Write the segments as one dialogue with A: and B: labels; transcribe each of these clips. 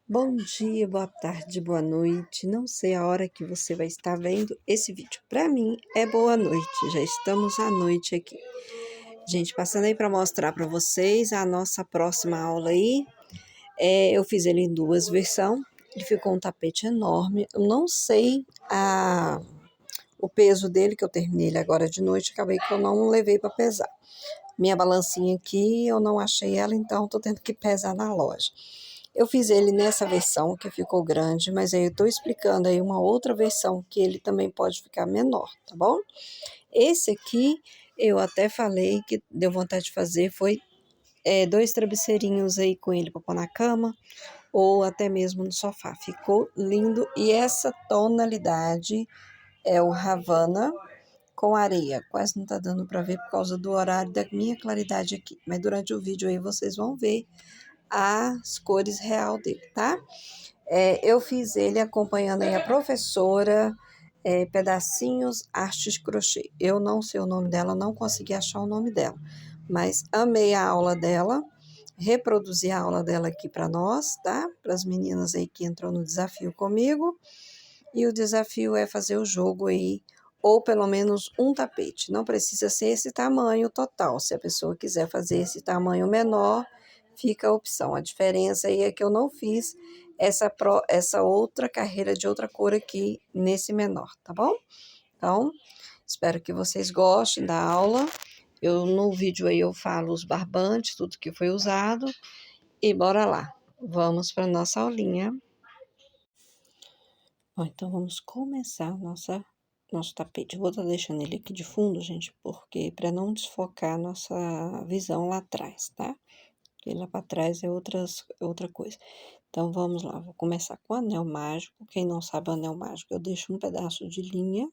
A: Bom dia, boa tarde, boa noite. Não sei a hora que você vai estar vendo esse vídeo. Para mim é boa noite. Já estamos à noite aqui. Gente, passando aí para mostrar para vocês a nossa próxima aula aí. Eu fiz ele em duas versões. Ele ficou um tapete enorme. Eu não sei o peso dele, que eu terminei ele agora de noite. Acabei que eu não levei para pesar. Minha balancinha aqui, eu não achei ela, então tô tendo que pesar na loja. Eu fiz ele nessa versão que ficou grande, mas aí eu tô explicando aí uma outra versão que ele também pode ficar menor, tá bom? Esse aqui eu até falei que deu vontade de fazer, foi dois travesseirinhos aí com ele para pôr na cama ou até mesmo no sofá. Ficou lindo e essa tonalidade é o Havana com areia. Quase não tá dando para ver por causa do horário da minha claridade aqui, mas durante o vídeo aí vocês vão ver as cores real dele, tá? Eu fiz ele acompanhando aí a professora Pedacinhos Artes de Crochê. Eu não sei o nome dela, não consegui achar o nome dela, mas amei a aula dela, reproduzi a aula dela aqui para nós, tá? Para as meninas aí que entrou no desafio comigo. E o desafio é fazer o jogo aí, ou pelo menos um tapete. Não precisa ser esse tamanho total. Se a pessoa quiser fazer esse tamanho menor, fica a opção. A diferença aí é que eu não fiz essa outra carreira de outra cor aqui nesse menor, tá bom? Então, espero que vocês gostem da aula. No vídeo aí eu falo os barbantes, tudo que foi usado. E bora lá. Vamos para nossa aulinha. Bom, então vamos começar nosso tapete. Eu vou estar deixando ele aqui de fundo, gente, porque para não desfocar a nossa visão lá atrás, tá? Porque lá para trás é outra coisa. Então vamos lá, vou começar com o anel mágico. Quem não sabe o anel mágico, eu deixo um pedaço de linha,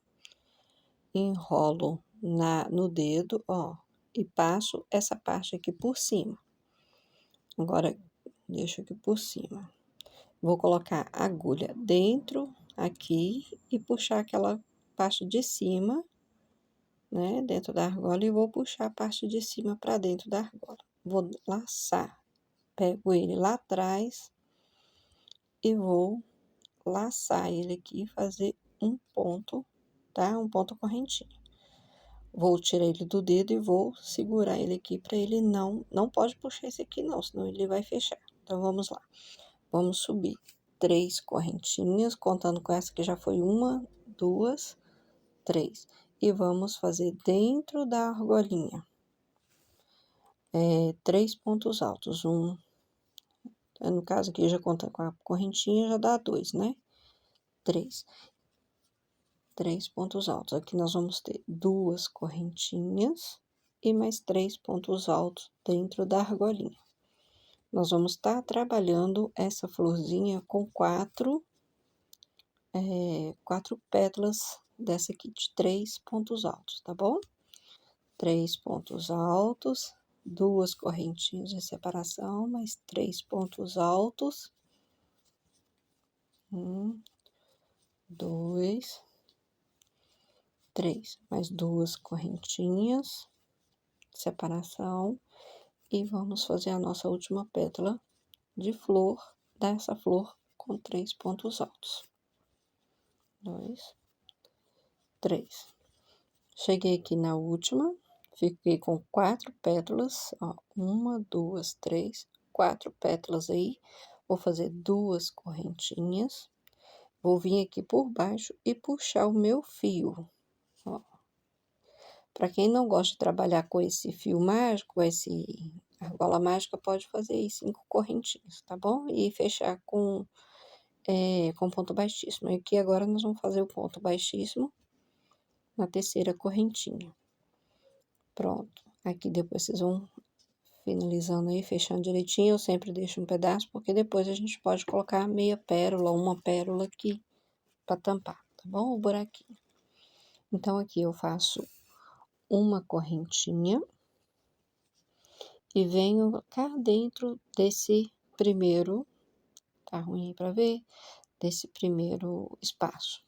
A: enrolo no dedo, ó, e passo essa parte aqui por cima. Agora, deixo aqui por cima. Vou colocar a agulha dentro aqui e puxar aquela parte de cima, né, dentro da argola, e vou puxar a parte de cima para dentro da argola. Vou laçar, pego ele lá atrás e vou laçar ele aqui e fazer um ponto, tá? Um ponto correntinho. Vou tirar ele do dedo e vou segurar ele aqui para ele não pode puxar esse aqui não, senão ele vai fechar. Então, vamos lá. Vamos subir 3 correntinhas, contando com essa que já foi 1, 2, 3. E vamos fazer dentro da argolinha 3 pontos altos. No caso aqui, já contando com a correntinha, já dá 2, né? 3 pontos altos. Aqui nós vamos ter 2 correntinhas e mais 3 pontos altos dentro da argolinha. Nós vamos estar trabalhando essa florzinha com 4 pétalas dessa aqui de 3 pontos altos, tá bom? 3 pontos altos, 2 correntinhas de separação, mais 3 pontos altos. 1, 2, 3, mais 2 correntinhas de separação. E vamos fazer a nossa última pétala de flor, dessa flor com 3 pontos altos. 2, 3. Cheguei aqui na última, fiquei com 4 pétalas, ó, 1, 2, 3, 4 pétalas aí. Vou fazer 2 correntinhas, vou vir aqui por baixo e puxar o meu fio, ó. Para quem não gosta de trabalhar com esse fio mágico, esse argola mágica, pode fazer aí 5 correntinhas, tá bom? E fechar com ponto baixíssimo. Aqui agora nós vamos fazer o ponto baixíssimo na terceira correntinha. Pronto. Aqui depois vocês vão finalizando aí, fechando direitinho. Eu sempre deixo um pedaço, porque depois a gente pode colocar meia pérola, uma pérola aqui para tampar, tá bom? O buraquinho. Então, aqui eu faço uma correntinha e venho cá dentro desse primeiro, tá ruim aí pra ver, desse primeiro espaço.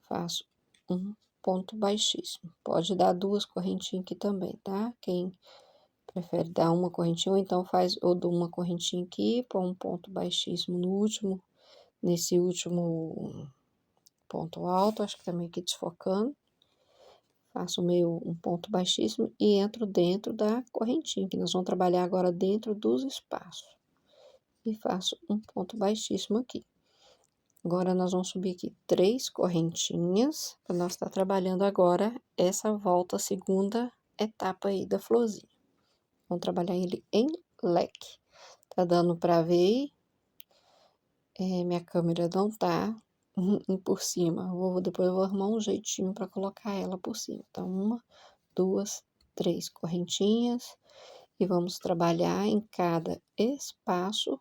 A: Faço um ponto baixíssimo. Pode dar 2 correntinhas aqui também, tá? prefere dar uma correntinha, ou então ou dou uma correntinha aqui, põe um ponto baixíssimo nesse último ponto alto, acho que tá meio que desfocando. Faço um ponto baixíssimo e entro dentro da correntinha, que nós vamos trabalhar agora dentro dos espaços. E faço um ponto baixíssimo aqui. Agora, nós vamos subir aqui 3 correntinhas, para nós estar trabalhando agora essa volta, segunda etapa aí da florzinha. Vamos trabalhar ele em leque. Tá dando para ver? Minha câmera não tá por cima. Depois eu vou arrumar um jeitinho para colocar ela por cima. Então, 1, 2, 3 correntinhas. E vamos trabalhar em cada espaço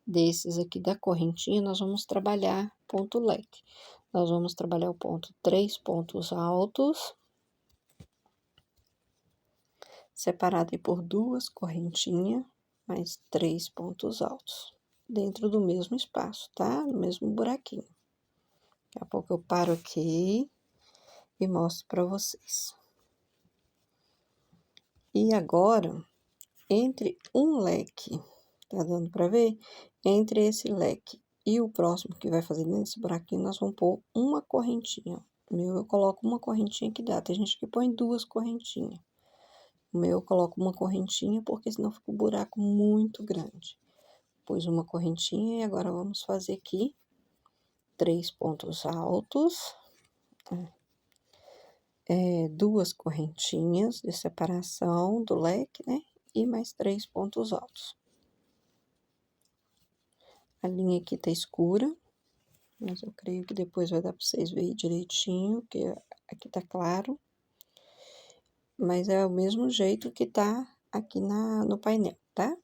A: desses aqui da correntinha, nós vamos trabalhar ponto leque. Nós vamos trabalhar o ponto 3 pontos altos, separado aí por 2 correntinhas, mais 3 pontos altos, dentro do mesmo espaço, tá? No mesmo buraquinho. Daqui a pouco eu paro aqui e mostro para vocês. E agora, entre um leque, tá dando para ver? Entre esse leque e o próximo que vai fazer nesse buraquinho, nós vamos pôr uma correntinha. O meu eu coloco uma correntinha que dá. Tem gente que põe 2 correntinhas. O meu eu coloco uma correntinha porque senão fica um buraco muito grande. Pus uma correntinha e agora vamos fazer aqui 3 pontos altos. 2 correntinhas de separação do leque, né? E mais 3 pontos altos. A linha aqui tá escura, mas eu creio que depois vai dar para vocês verem direitinho, que aqui tá claro. Mas é o mesmo jeito que tá aqui no painel, tá?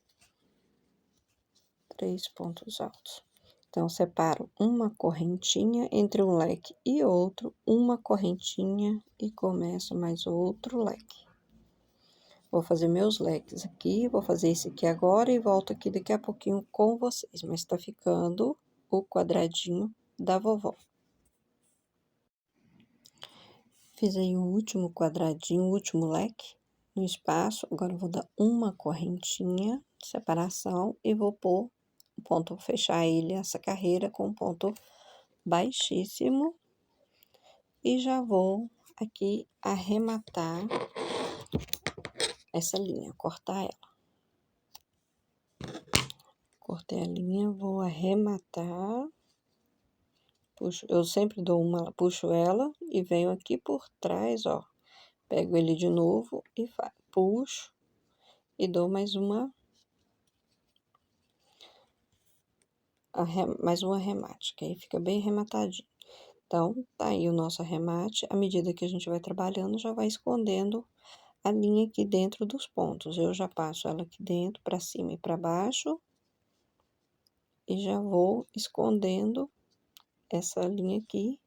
A: 3 pontos altos. Então, separo uma correntinha entre um leque e outro, uma correntinha e começo mais outro leque. Vou fazer meus leques aqui, vou fazer esse aqui agora e volto aqui daqui a pouquinho com vocês. Mas tá ficando o quadradinho da vovó. Fiz aí o último quadradinho, o último leque no espaço. Agora eu vou dar uma correntinha de separação e vou pôr o ponto, fechar ele, essa carreira com um ponto baixíssimo. E já vou aqui arrematar essa linha, cortar ela. Cortei a linha, vou arrematar. Puxo, eu sempre dou uma, puxo ela e venho aqui por trás, ó. Pego ele de novo e puxo e dou mais mais um arremate, que aí fica bem arrematadinho. Então, tá aí o nosso arremate. À medida que a gente vai trabalhando, já vai escondendo a linha aqui dentro dos pontos. Eu já passo ela aqui dentro, para cima e para baixo. E já vou escondendo essa linha aqui.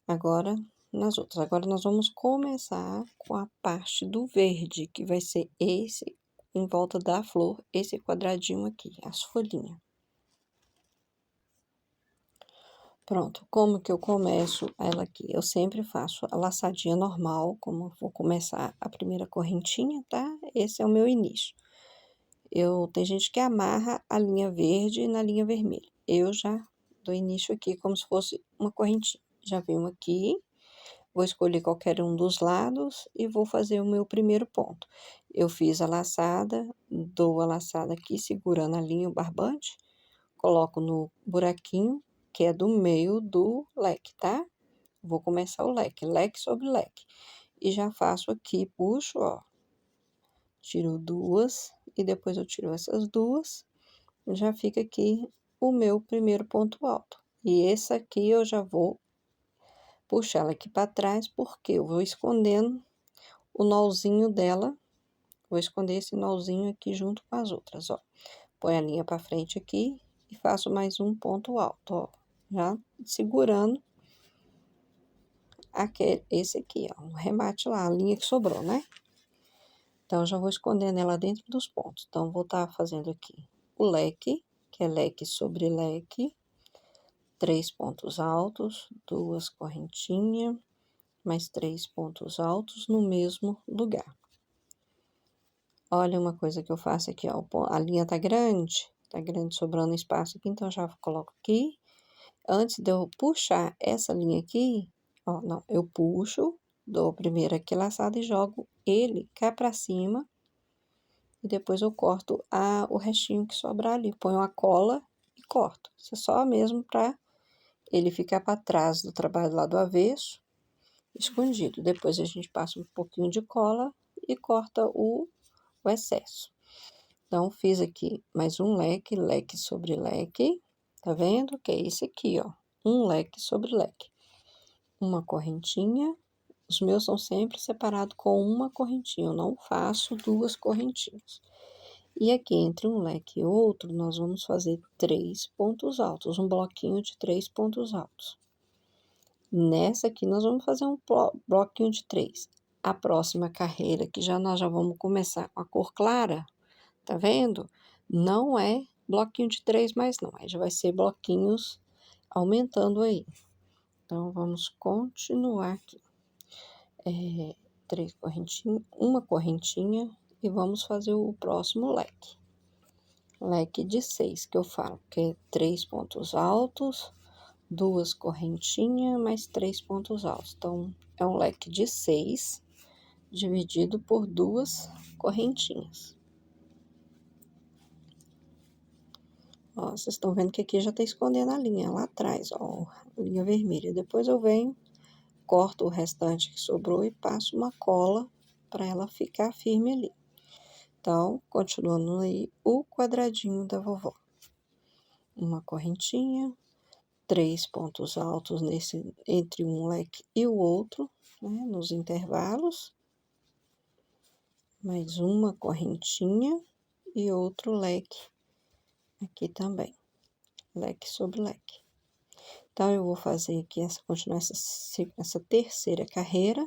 A: Agora, nas outras. Agora, nós vamos começar com a parte do verde, que vai ser esse, em volta da flor, esse quadradinho aqui, as folhinhas. Pronto, como que eu começo ela aqui? Eu sempre faço a laçadinha normal, como eu vou começar a primeira correntinha, tá? Esse é o meu início. Tem gente que amarra a linha verde na linha vermelha. Eu já dou início aqui como se fosse uma correntinha. Já venho aqui, vou escolher qualquer um dos lados e vou fazer o meu primeiro ponto. Eu fiz a laçada, dou a laçada aqui, segurando a linha, o barbante, coloco no buraquinho, que é do meio do leque, tá? Vou começar o leque, leque sobre leque. E já faço aqui, puxo, ó. Tiro 2 e depois eu tiro essas 2. Já fica aqui o meu primeiro ponto alto. E esse aqui eu já vou puxar ela aqui para trás, porque eu vou escondendo o nozinho dela. Vou esconder esse nozinho aqui junto com as outras, ó. Põe a linha para frente aqui e faço mais um ponto alto, ó. Já segurando esse aqui, ó, um remate lá, a linha que sobrou, né? Então, já vou escondendo ela dentro dos pontos. Então, vou estar fazendo aqui o leque, que é leque sobre leque, 3 pontos altos, 2 correntinhas, mais 3 pontos altos no mesmo lugar. Olha uma coisa que eu faço aqui, ó, a linha tá grande sobrando espaço aqui, então eu já coloco aqui. Antes de eu puxar essa linha aqui, ó, não, eu puxo, dou primeiro aqui laçada e jogo ele cá pra cima. E depois eu corto o restinho que sobrar ali. Ponho a cola e corto. Isso é só mesmo pra ele ficar pra trás do trabalho lá do avesso, escondido. Depois a gente passa um pouquinho de cola e corta o excesso. Então, fiz aqui mais um leque, leque sobre leque. Tá vendo? Que é esse aqui, ó. Um leque sobre leque. Uma correntinha. Os meus são sempre separados com uma correntinha. Eu não faço duas correntinhas. E aqui, entre um leque e outro, nós vamos fazer 3 pontos altos. Um bloquinho de 3 pontos altos. Nessa aqui, nós vamos fazer um bloquinho de 3. A próxima carreira, que nós já vamos começar com a cor clara, tá vendo? Não é bloquinho de 3 mais não, aí já vai ser bloquinhos aumentando aí. Então, vamos continuar aqui. 3 correntinhas, uma correntinha e vamos fazer o próximo leque. Leque de 6, que eu falo, que é 3 pontos altos, 2 correntinhas, mais 3 pontos altos. Então, é um leque de 6, dividido por 2 correntinhas. Ó, vocês estão vendo que aqui já tá escondendo a linha lá atrás, ó, a linha vermelha. Depois eu venho, corto o restante que sobrou e passo uma cola para ela ficar firme ali. Então, continuando aí o quadradinho da vovó. Uma correntinha, 3 pontos altos entre um leque e o outro, né, nos intervalos. Mais uma correntinha e outro leque aqui também. Leque sobre leque. Então, eu vou fazer aqui continuar essa terceira carreira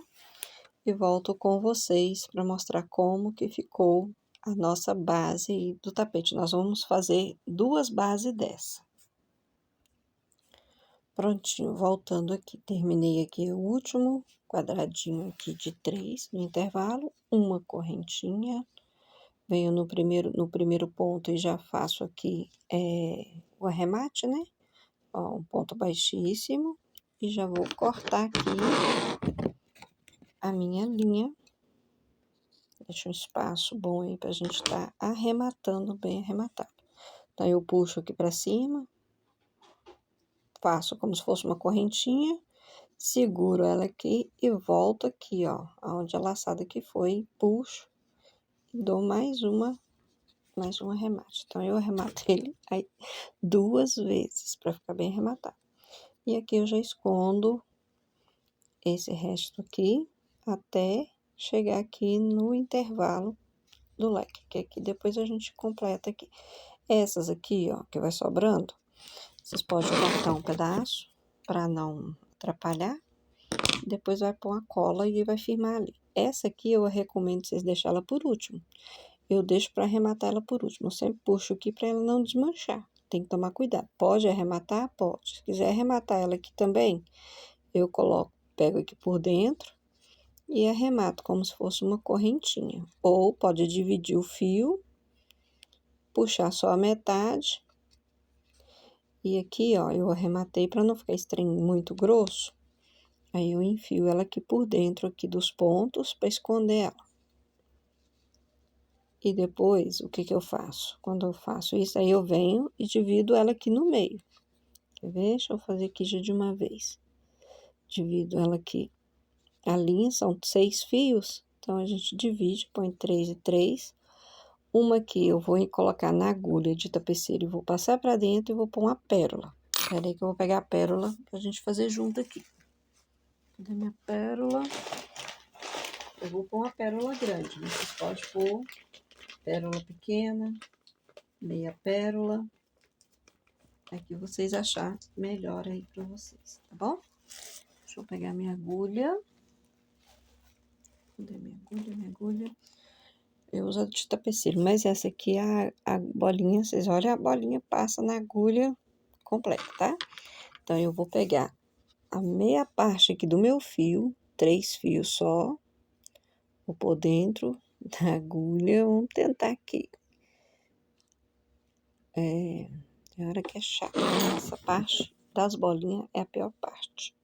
A: e volto com vocês para mostrar como que ficou a nossa base do tapete. Nós vamos fazer 2 bases dessa. Prontinho, voltando aqui, terminei aqui o último quadradinho aqui de 3 no intervalo, uma correntinha, venho no primeiro ponto e já faço aqui o arremate, né? Ó, um ponto baixíssimo, e já vou cortar aqui a minha linha. Deixa um espaço bom aí pra gente estar arrematando bem arrematado. Então, eu puxo aqui pra cima, faço como se fosse uma correntinha, seguro ela aqui e volto aqui, ó, aonde a laçada que foi, puxo e dou mais um arremate. Então, eu arremato ele aí 2 vezes para ficar bem arrematado. E aqui eu já escondo esse resto aqui até chegar aqui no intervalo do leque, que aqui depois a gente completa aqui. Essas aqui, ó, que vai sobrando, vocês podem cortar um pedaço para não atrapalhar. Depois vai pôr a cola e vai firmar ali. Essa aqui eu recomendo vocês deixar ela por último. Eu deixo para arrematar ela por último. Eu sempre puxo aqui para ela não desmanchar. Tem que tomar cuidado. Pode arrematar? Pode. Se quiser arrematar ela aqui também, eu pego aqui por dentro e arremato como se fosse uma correntinha. Ou pode dividir o fio, puxar só a metade. E aqui, ó, eu arrematei para não ficar esse trem muito grosso. Aí eu enfio ela aqui por dentro aqui dos pontos para esconder ela. E depois, o que que eu faço? Quando eu faço isso, aí eu venho e divido ela aqui no meio. Quer ver? Deixa eu fazer aqui já de uma vez. Divido ela aqui. A linha são 6 fios, então a gente divide, põe 3 e 3. Uma aqui eu vou colocar na agulha de tapeceiro e vou passar para dentro e vou pôr uma pérola. Espera aí que eu vou pegar a pérola pra gente fazer junto aqui. Cadê minha pérola? Eu vou pôr uma pérola grande, né? Vocês podem pôr pérola pequena, meia pérola. É que vocês achar melhor aí pra vocês, tá bom? Deixa eu pegar minha agulha. Cadê minha agulha? Eu uso a de tapeceiro, mas essa aqui, a bolinha, vocês olham, a bolinha passa na agulha completa, tá? Então, eu vou pegar a meia parte aqui do meu fio, 3 fios só, vou pôr dentro da agulha. Vamos tentar aqui. Tem hora que é chato, né? Essa parte das bolinhas é a pior parte.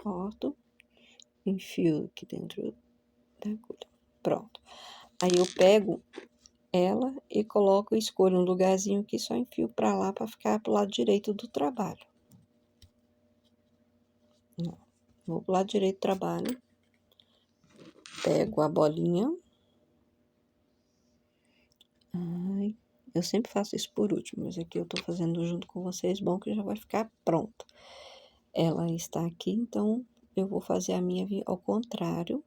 A: Corto, enfio aqui dentro da agulha. Pronto. Aí eu pego ela e coloco, escolho um lugarzinho que só enfio pra lá pra ficar pro lado direito do trabalho. Vou pro lado direito do trabalho. Pego a bolinha. Ai, eu sempre faço isso por último, mas aqui eu tô fazendo junto com vocês, bom que já vai ficar pronto. Ela está aqui, então eu vou fazer a minha ao contrário,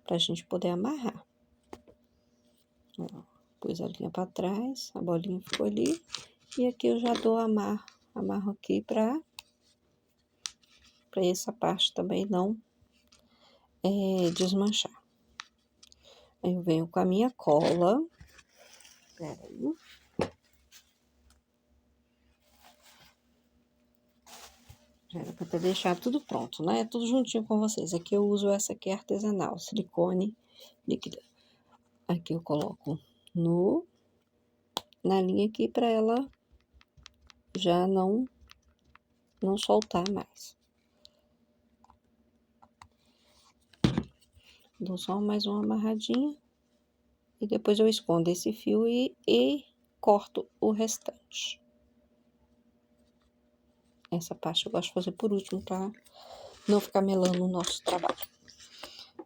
A: pra gente poder amarrar. Ó, pus a linha pra trás, a bolinha ficou ali, e aqui eu já dou amarro aqui pra essa parte também não desmanchar. Aí eu venho com a minha cola. Peraí. Já era pra ter deixado tudo pronto, né? Tudo juntinho com vocês. Aqui eu uso essa aqui artesanal, silicone líquida. Aqui eu coloco na linha aqui pra ela já não soltar mais. Dou só mais uma amarradinha. E depois eu escondo esse fio e corto o restante. Essa parte eu gosto de fazer por último, pra não ficar melando o nosso trabalho.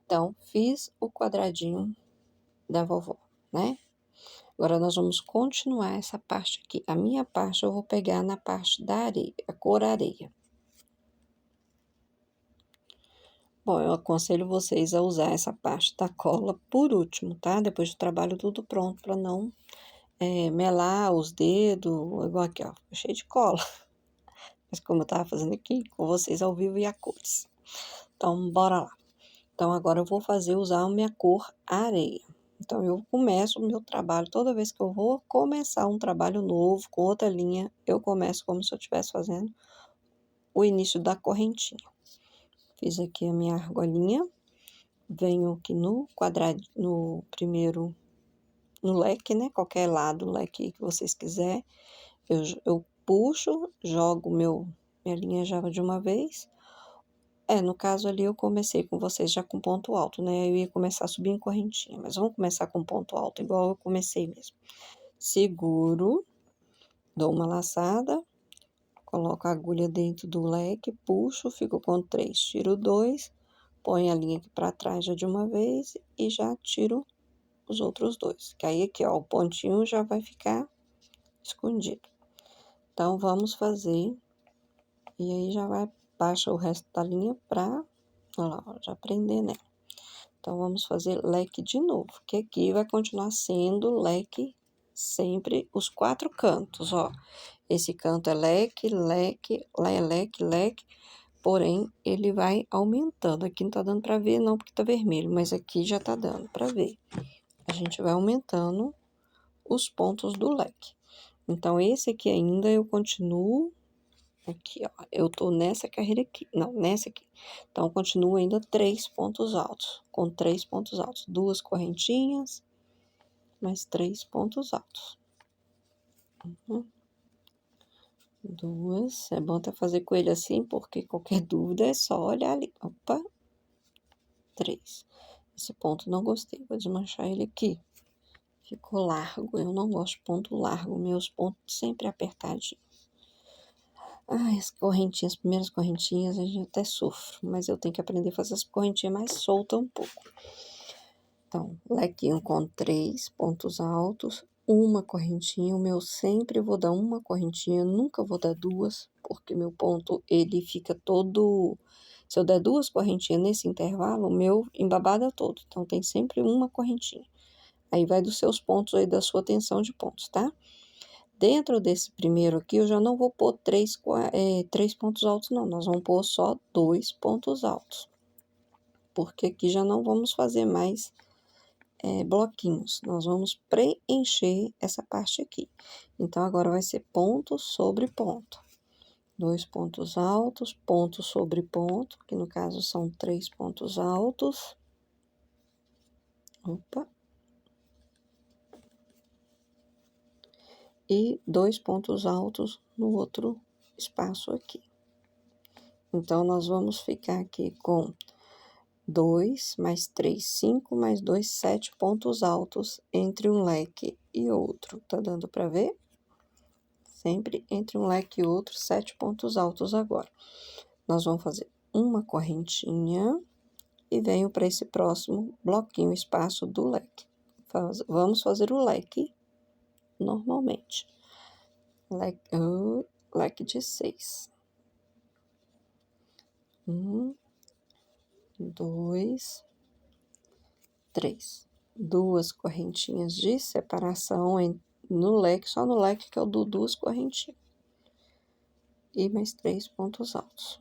A: Então, fiz o quadradinho da vovó, né? Agora, nós vamos continuar essa parte aqui. A minha parte eu vou pegar na parte da areia, a cor areia. Bom, eu aconselho vocês a usar essa parte da cola por último, tá? Depois do trabalho tudo pronto, pra não melar os dedos, igual aqui, ó, cheio de cola. Mas como eu tava fazendo aqui com vocês ao vivo e a cores. Então, bora lá. Então, agora eu vou usar a minha cor areia. Então, eu começo o meu trabalho, toda vez que eu vou começar um trabalho novo, com outra linha, eu começo como se eu estivesse fazendo o início da correntinha. Fiz aqui a minha argolinha, venho aqui no quadrado, no primeiro, no leque, né? Qualquer lado, leque que vocês quiserem. Eu puxo, jogo minha linha já de uma vez. No caso ali eu comecei com vocês já com ponto alto, né? Eu ia começar a subir em correntinha, mas vamos começar com ponto alto, igual eu comecei mesmo. Seguro, dou uma laçada, coloco a agulha dentro do leque, puxo, fico com 3, tiro 2, ponho a linha aqui pra trás já de uma vez e já tiro os outros 2. Que aí aqui, ó, o pontinho já vai ficar escondido. Então, vamos fazer, e aí já vai, baixa o resto da linha pra, olha lá, ó, já prender nela. Então, vamos fazer leque de novo, que aqui vai continuar sendo leque sempre os 4 cantos, ó. Esse canto é leque, leque, lá é leque, leque, porém, ele vai aumentando. Aqui não tá dando pra ver, não, porque tá vermelho, mas aqui já tá dando pra ver. A gente vai aumentando os pontos do leque. Então, esse aqui ainda eu continuo aqui, ó. Eu tô nessa carreira aqui, não, nessa aqui. Então, eu continuo ainda 3 pontos altos, com 3 pontos altos. 2 correntinhas, mais 3 pontos altos. 2. É bom até fazer com ele assim, porque qualquer dúvida é só olhar ali. Opa. 3. Esse ponto não gostei, vou desmanchar ele aqui. Ficou largo, eu não gosto de ponto largo, meus pontos sempre apertadinhos. Ai, as correntinhas, as primeiras correntinhas, a gente até sofre, mas eu tenho que aprender a fazer as correntinhas mais soltas um pouco. Então, lequinho com 3 pontos altos, uma correntinha, o meu sempre vou dar uma correntinha, nunca vou dar 2, porque meu ponto, ele fica todo... Se eu der 2 correntinhas nesse intervalo, o meu embabada todo, então tem sempre uma correntinha. Aí vai dos seus pontos aí, da sua tensão de pontos, tá? Dentro desse primeiro aqui, eu já não vou pôr 3 pontos altos, não. Nós vamos pôr só 2 pontos altos. Porque aqui já não vamos fazer mais bloquinhos. Nós vamos preencher essa parte aqui. Então, agora vai ser ponto sobre ponto. 2 pontos altos, ponto sobre ponto, que no caso são 3 pontos altos. Opa. E 2 pontos altos no outro espaço aqui. Então, nós vamos ficar aqui com 2 mais 3, 5, mais 2, 7 pontos altos entre um leque e outro. Tá dando para ver? Sempre entre um leque e outro, 7 pontos altos agora. Nós vamos fazer uma correntinha e venho para esse próximo bloquinho, espaço do leque. Vamos fazer o leque normalmente. Leque de 6. 1, 2, 3. 2 correntinhas de separação no leque, só no leque que eu dou 2 correntinhas. E mais 3 pontos altos.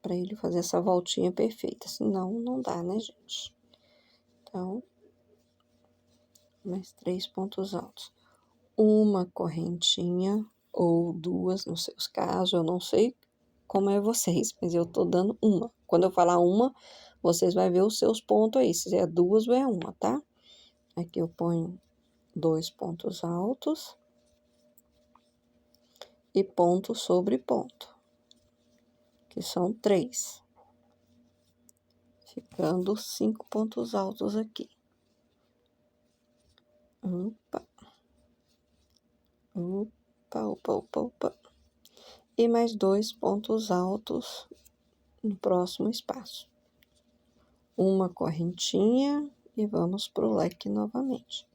A: Para ele fazer essa voltinha perfeita, senão não dá, né, gente? Então, mais 3 pontos altos. Uma correntinha ou 2, nos seus casos, eu não sei como é vocês, mas eu tô dando uma. Quando eu falar uma, vocês vão ver os seus pontos aí, se é 2 ou é uma, tá? Aqui eu ponho 2 pontos altos e ponto sobre ponto, que são 3. Ficando 5 pontos altos aqui. Opa. Opa, opa, opa, opa. E mais 2 pontos altos no próximo espaço. Uma correntinha e vamos pro leque novamente.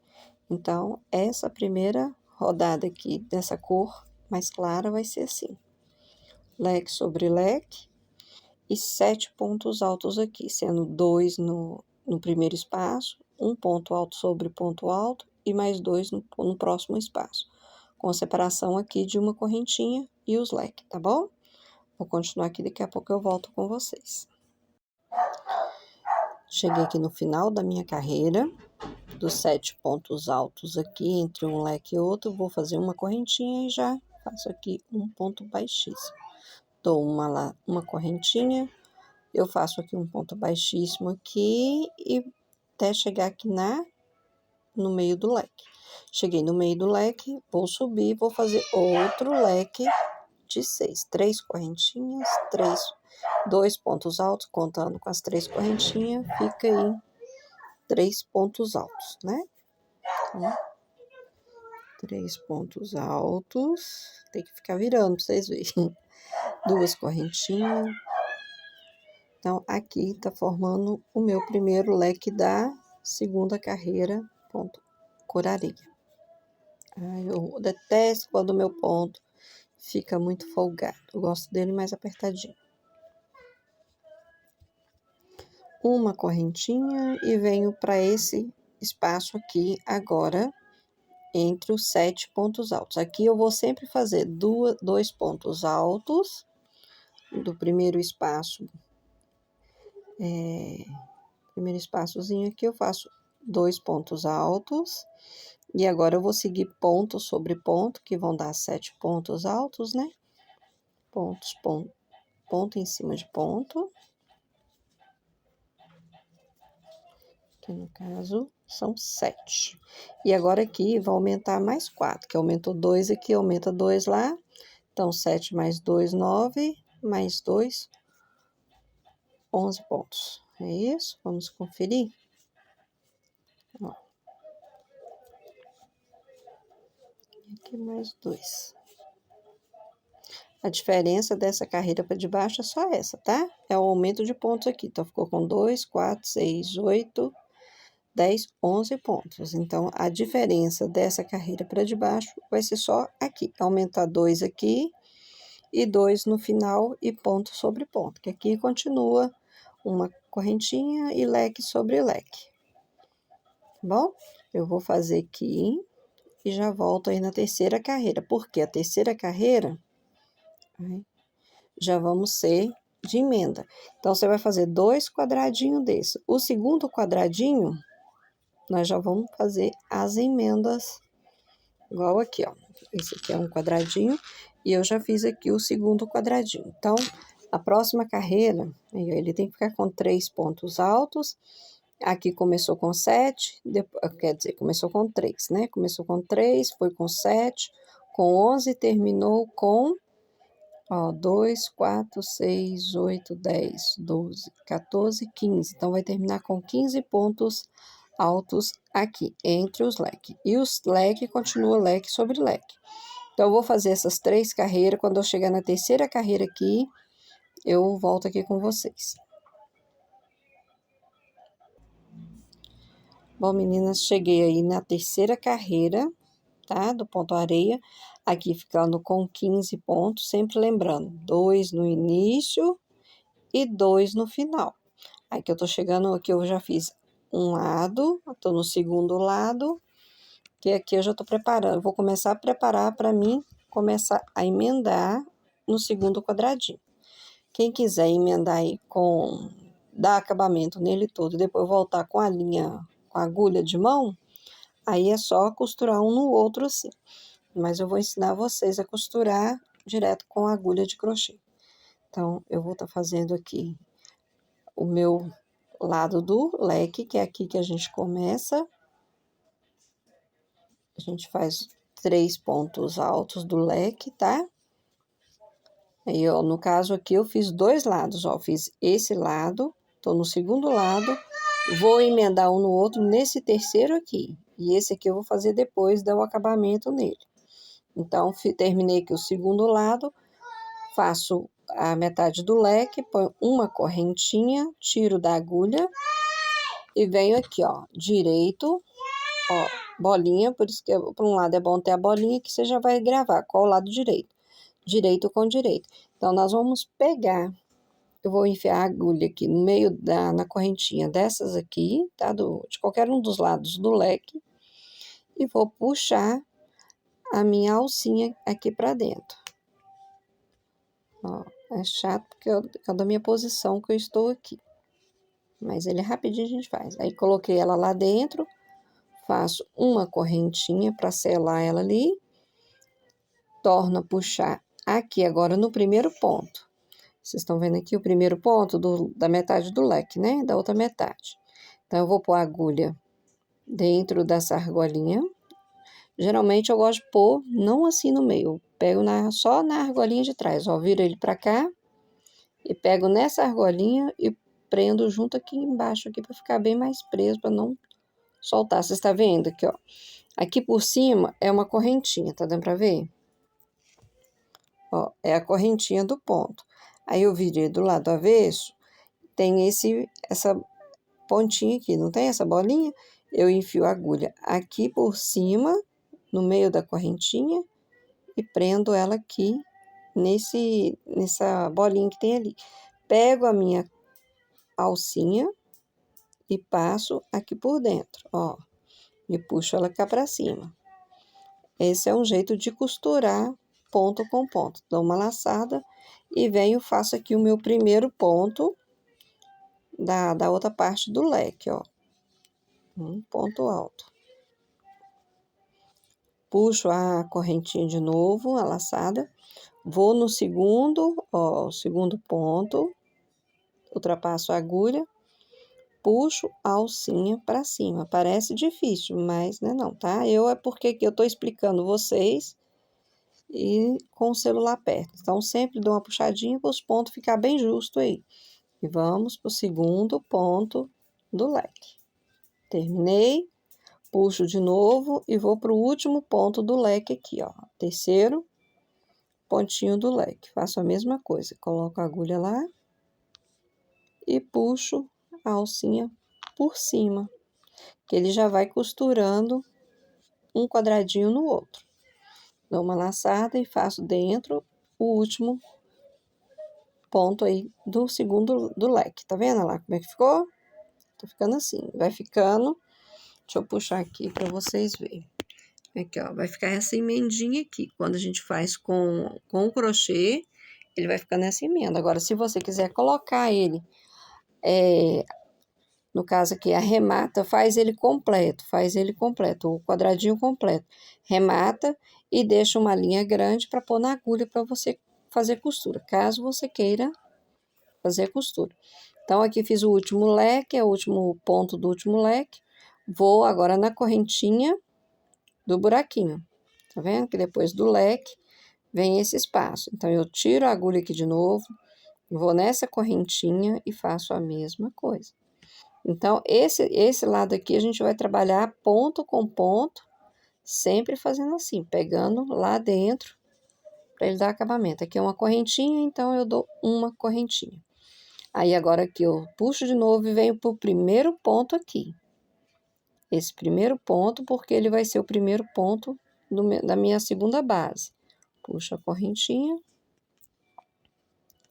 A: Então, essa primeira rodada aqui dessa cor mais clara vai ser assim. Leque sobre leque e 7 pontos altos aqui, sendo 2 no primeiro espaço, um ponto alto sobre ponto alto e mais 2 no próximo espaço, com separação aqui de uma correntinha e os leques, tá bom? Vou continuar aqui, daqui a pouco eu volto com vocês. Cheguei aqui no final da minha carreira, dos 7 pontos altos aqui, entre um leque e outro, vou fazer uma correntinha e já faço aqui um ponto baixíssimo. Dou uma correntinha, eu faço aqui um ponto baixíssimo aqui e até chegar aqui no meio do leque. Cheguei no meio do leque, vou subir, vou fazer outro leque de 6. 3 correntinhas, 2 pontos altos, contando com as 3 correntinhas, fica aí 3 pontos altos, né? Então, 3 pontos altos, tem que ficar virando pra vocês verem. 2 correntinhas. Então, aqui tá formando o meu primeiro leque da segunda carreira, ponto cor areia. Ai, eu detesto quando o meu ponto fica muito folgado. Eu gosto dele mais apertadinho. Uma correntinha e venho para esse espaço aqui agora, entre os 7 pontos altos. Aqui eu vou sempre fazer 2 pontos altos do primeiro espaço. Primeiro espaçozinho aqui eu faço 2 pontos altos. E agora eu vou seguir ponto sobre ponto, que vão dar 7 pontos altos, né? Ponto em cima de ponto. Que no caso são 7. E agora aqui vai aumentar mais 4, que aumentou 2 aqui, aumenta 2 lá. Então, 7 mais 2, 9, mais 2, 11 pontos. É isso? Vamos conferir? Ó. Aqui mais 2. A diferença dessa carreira para de baixo é só essa, tá? É o aumento de pontos aqui. Então, ficou com 2, 4, 6, 8, 10, 11 pontos. Então, a diferença dessa carreira para de baixo vai ser só aqui. Aumentar 2 aqui e 2 no final e ponto sobre ponto. Que aqui continua uma correntinha e leque sobre leque. Tá bom? Eu vou fazer aqui e já volto aí na terceira carreira. Porque a terceira carreira já vamos ser de emenda. Então, você vai fazer 2 quadradinhos desse. O segundo quadradinho, nós já vamos fazer as emendas, igual aqui, ó. Esse aqui é um quadradinho, e eu já fiz aqui o segundo quadradinho. Então, a próxima carreira, ele tem que ficar com 3 pontos altos Aqui começou com 7, quer dizer, começou com 3, né? Começou com 3, foi com 7, com 11, terminou com, ó, 2, 4, 6, 8, 10, 12, 14, 15. Então, vai terminar com 15 pontos altos aqui, entre os leques. E os leques continua leque sobre leque. Então, eu vou fazer essas 3 carreiras. Quando eu chegar na terceira carreira aqui, eu volto aqui com vocês. Bom, meninas, cheguei aí na terceira carreira, tá? Do ponto areia, aqui ficando com 15 pontos, sempre lembrando, 2 no início e 2 no final. Aqui eu tô chegando, aqui eu já fiz um lado, tô no segundo lado, que aqui eu já tô preparando, vou começar a preparar para mim começar a emendar no segundo quadradinho. Quem quiser emendar aí com, dar acabamento nele todo, e depois voltar com a linha, com a agulha de mão, aí é só costurar um no outro assim. Mas eu vou ensinar vocês a costurar direto com a agulha de crochê. Então, eu vou estar fazendo aqui o meu lado do leque, que é aqui que a gente começa. A gente faz 3 pontos altos do leque, tá? Aí, ó, no caso aqui, eu fiz 2 lados, ó. Fiz esse lado, tô no segundo lado, vou emendar um no outro nesse terceiro aqui. E esse aqui eu vou fazer depois, dar o acabamento nele. Então, terminei aqui o segundo lado, faço a metade do leque, ponho uma correntinha, tiro da agulha e venho aqui, ó, direito, ó, bolinha, por isso que por um lado é bom ter a bolinha que você já vai gravar, qual o lado direito, direito com direito. Então, nós vamos pegar, eu vou enfiar a agulha aqui no meio na correntinha dessas aqui, tá, de qualquer um dos lados do leque, e vou puxar a minha alcinha aqui pra dentro. Ó, é chato porque é da minha posição que eu estou aqui. Mas ele rapidinho a gente faz. Aí, coloquei ela lá dentro, faço uma correntinha para selar ela ali, torno a puxar aqui agora no primeiro ponto. Vocês estão vendo aqui o primeiro ponto da metade do leque, né? Da outra metade. Então, eu vou pôr a agulha dentro dessa argolinha. Geralmente, eu gosto de pôr, não assim no meio. Eu pego só na argolinha de trás, ó. Viro ele para cá e pego nessa argolinha e prendo junto aqui embaixo aqui para ficar bem mais preso, para não soltar. Você está vendo aqui, ó? Aqui por cima é uma correntinha, tá dando para ver? Ó, é a correntinha do ponto. Aí eu virei do lado avesso, tem essa pontinha aqui, não tem essa bolinha? Eu enfio a agulha aqui por cima, no meio da correntinha, e prendo ela aqui nessa bolinha que tem ali. Pego a minha alcinha e passo aqui por dentro, ó, e puxo ela cá para cima. Esse é um jeito de costurar ponto com ponto. Dou uma laçada e venho, faço aqui o meu primeiro ponto da outra parte do leque, ó. Um ponto alto. Puxo a correntinha de novo, a laçada. Vou no segundo, ó, o segundo ponto. Ultrapasso a agulha. Puxo a alcinha para cima. Parece difícil, mas não é não, tá? É porque eu tô explicando vocês e com o celular perto. Então, sempre dou uma puxadinha para os pontos ficar bem justo aí. E vamos para o segundo ponto do leque. Terminei, puxo de novo e vou para o último ponto do leque aqui, ó. Terceiro pontinho do leque. Faço a mesma coisa, coloco a agulha lá e puxo a alcinha por cima, que ele já vai costurando um quadradinho no outro. Dou uma laçada e faço dentro o último ponto aí do segundo do leque. Tá vendo lá como é que ficou? Tá ficando assim, vai ficando. Deixa eu puxar aqui para vocês verem. Aqui, ó, vai ficar essa emendinha aqui. Quando a gente faz com o crochê, ele vai ficar nessa emenda. Agora, se você quiser colocar ele, no caso aqui, arremata, faz ele completo, o quadradinho completo. Remata e deixa uma linha grande para pôr na agulha para você fazer costura, caso você queira fazer costura. Então, aqui fiz o último leque, é o último ponto do último leque. Vou agora na correntinha do buraquinho. Tá vendo? Que depois do leque vem esse espaço. Então, eu tiro a agulha aqui de novo, vou nessa correntinha e faço a mesma coisa. Então, esse lado aqui a gente vai trabalhar ponto com ponto, sempre fazendo assim, pegando lá dentro, para ele dar acabamento. Aqui é uma correntinha, então eu dou uma correntinha. Aí, agora aqui eu puxo de novo e venho pro primeiro ponto aqui. Esse primeiro ponto, porque ele vai ser o primeiro ponto da minha segunda base. Puxo a correntinha,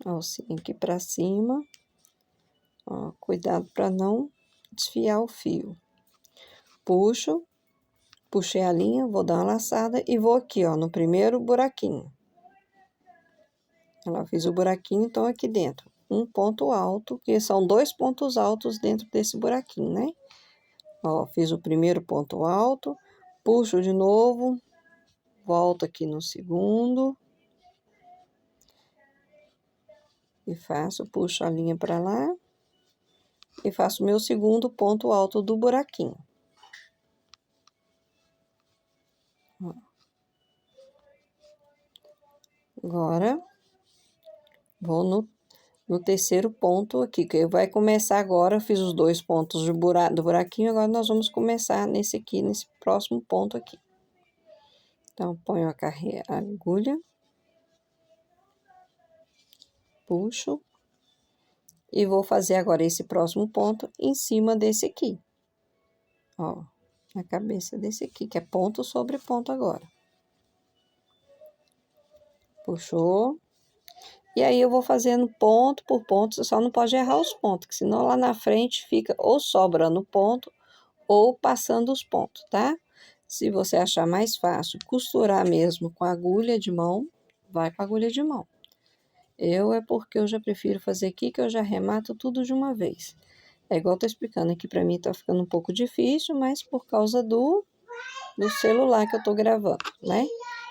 A: alcinha aqui para cima. Ó, cuidado para não desfiar o fio. Puxo, puxei a linha, vou dar uma laçada e vou aqui, ó, no primeiro buraquinho. Ela fiz o buraquinho, então aqui dentro, um ponto alto, que são 2 pontos altos dentro desse buraquinho, né? Ó, fiz o primeiro ponto alto, puxo de novo, volto aqui no segundo. E puxo a linha para lá. E faço o meu segundo ponto alto do buraquinho. Ó. Agora, vou no terceiro ponto aqui, que vai começar agora, eu fiz os 2 pontos do buraquinho, agora nós vamos começar nesse aqui, nesse próximo ponto aqui. Então, ponho a agulha, puxo, e vou fazer agora esse próximo ponto em cima desse aqui. Ó, na cabeça desse aqui, que é ponto sobre ponto agora. Puxou. E aí, eu vou fazendo ponto por ponto, você só não pode errar os pontos, que senão lá na frente fica ou sobrando ponto ou passando os pontos, tá? Se você achar mais fácil costurar mesmo com a agulha de mão, vai com a agulha de mão. É porque eu já prefiro fazer aqui, que eu já arremato tudo de uma vez. É igual eu tô explicando aqui, pra mim tá ficando um pouco difícil, mas por causa do celular que eu tô gravando, né?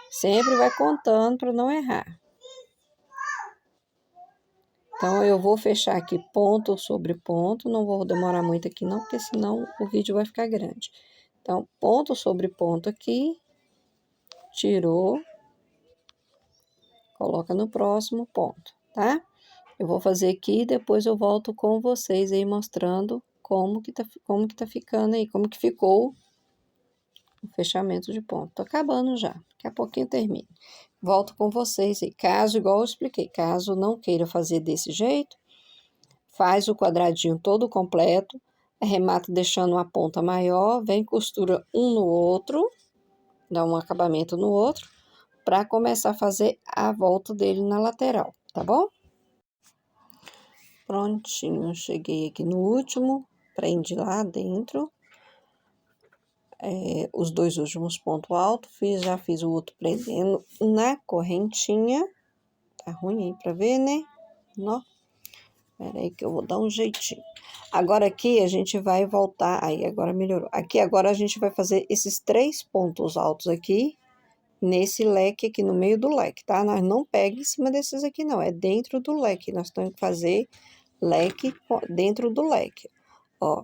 A: Sempre vai contando para não errar. Então, eu vou fechar aqui ponto sobre ponto, não vou demorar muito aqui não, porque senão o vídeo vai ficar grande. Então, ponto sobre ponto aqui, tirou, coloca no próximo ponto, tá? Eu vou fazer aqui e depois eu volto com vocês aí mostrando como que tá ficando aí, como que ficou o fechamento de ponto. Tô acabando já, daqui a pouquinho termino. Volto com vocês aí, caso, igual eu expliquei, caso não queira fazer desse jeito, faz o quadradinho todo completo, arremata deixando uma ponta maior, vem costura um no outro, dá um acabamento no outro, para começar a fazer a volta dele na lateral, tá bom? Prontinho, cheguei aqui no último, prendi lá dentro, os 2 últimos pontos altos, já fiz o outro prendendo na correntinha, tá ruim aí pra ver, né? Ó. Espera aí que eu vou dar um jeitinho. Agora aqui a gente vai voltar, aí agora melhorou. Aqui agora a gente vai fazer esses 3 pontos altos aqui, nesse leque aqui, no meio do leque, tá? Nós não pega em cima desses aqui não, é dentro do leque. Nós temos que fazer leque dentro do leque. Ó,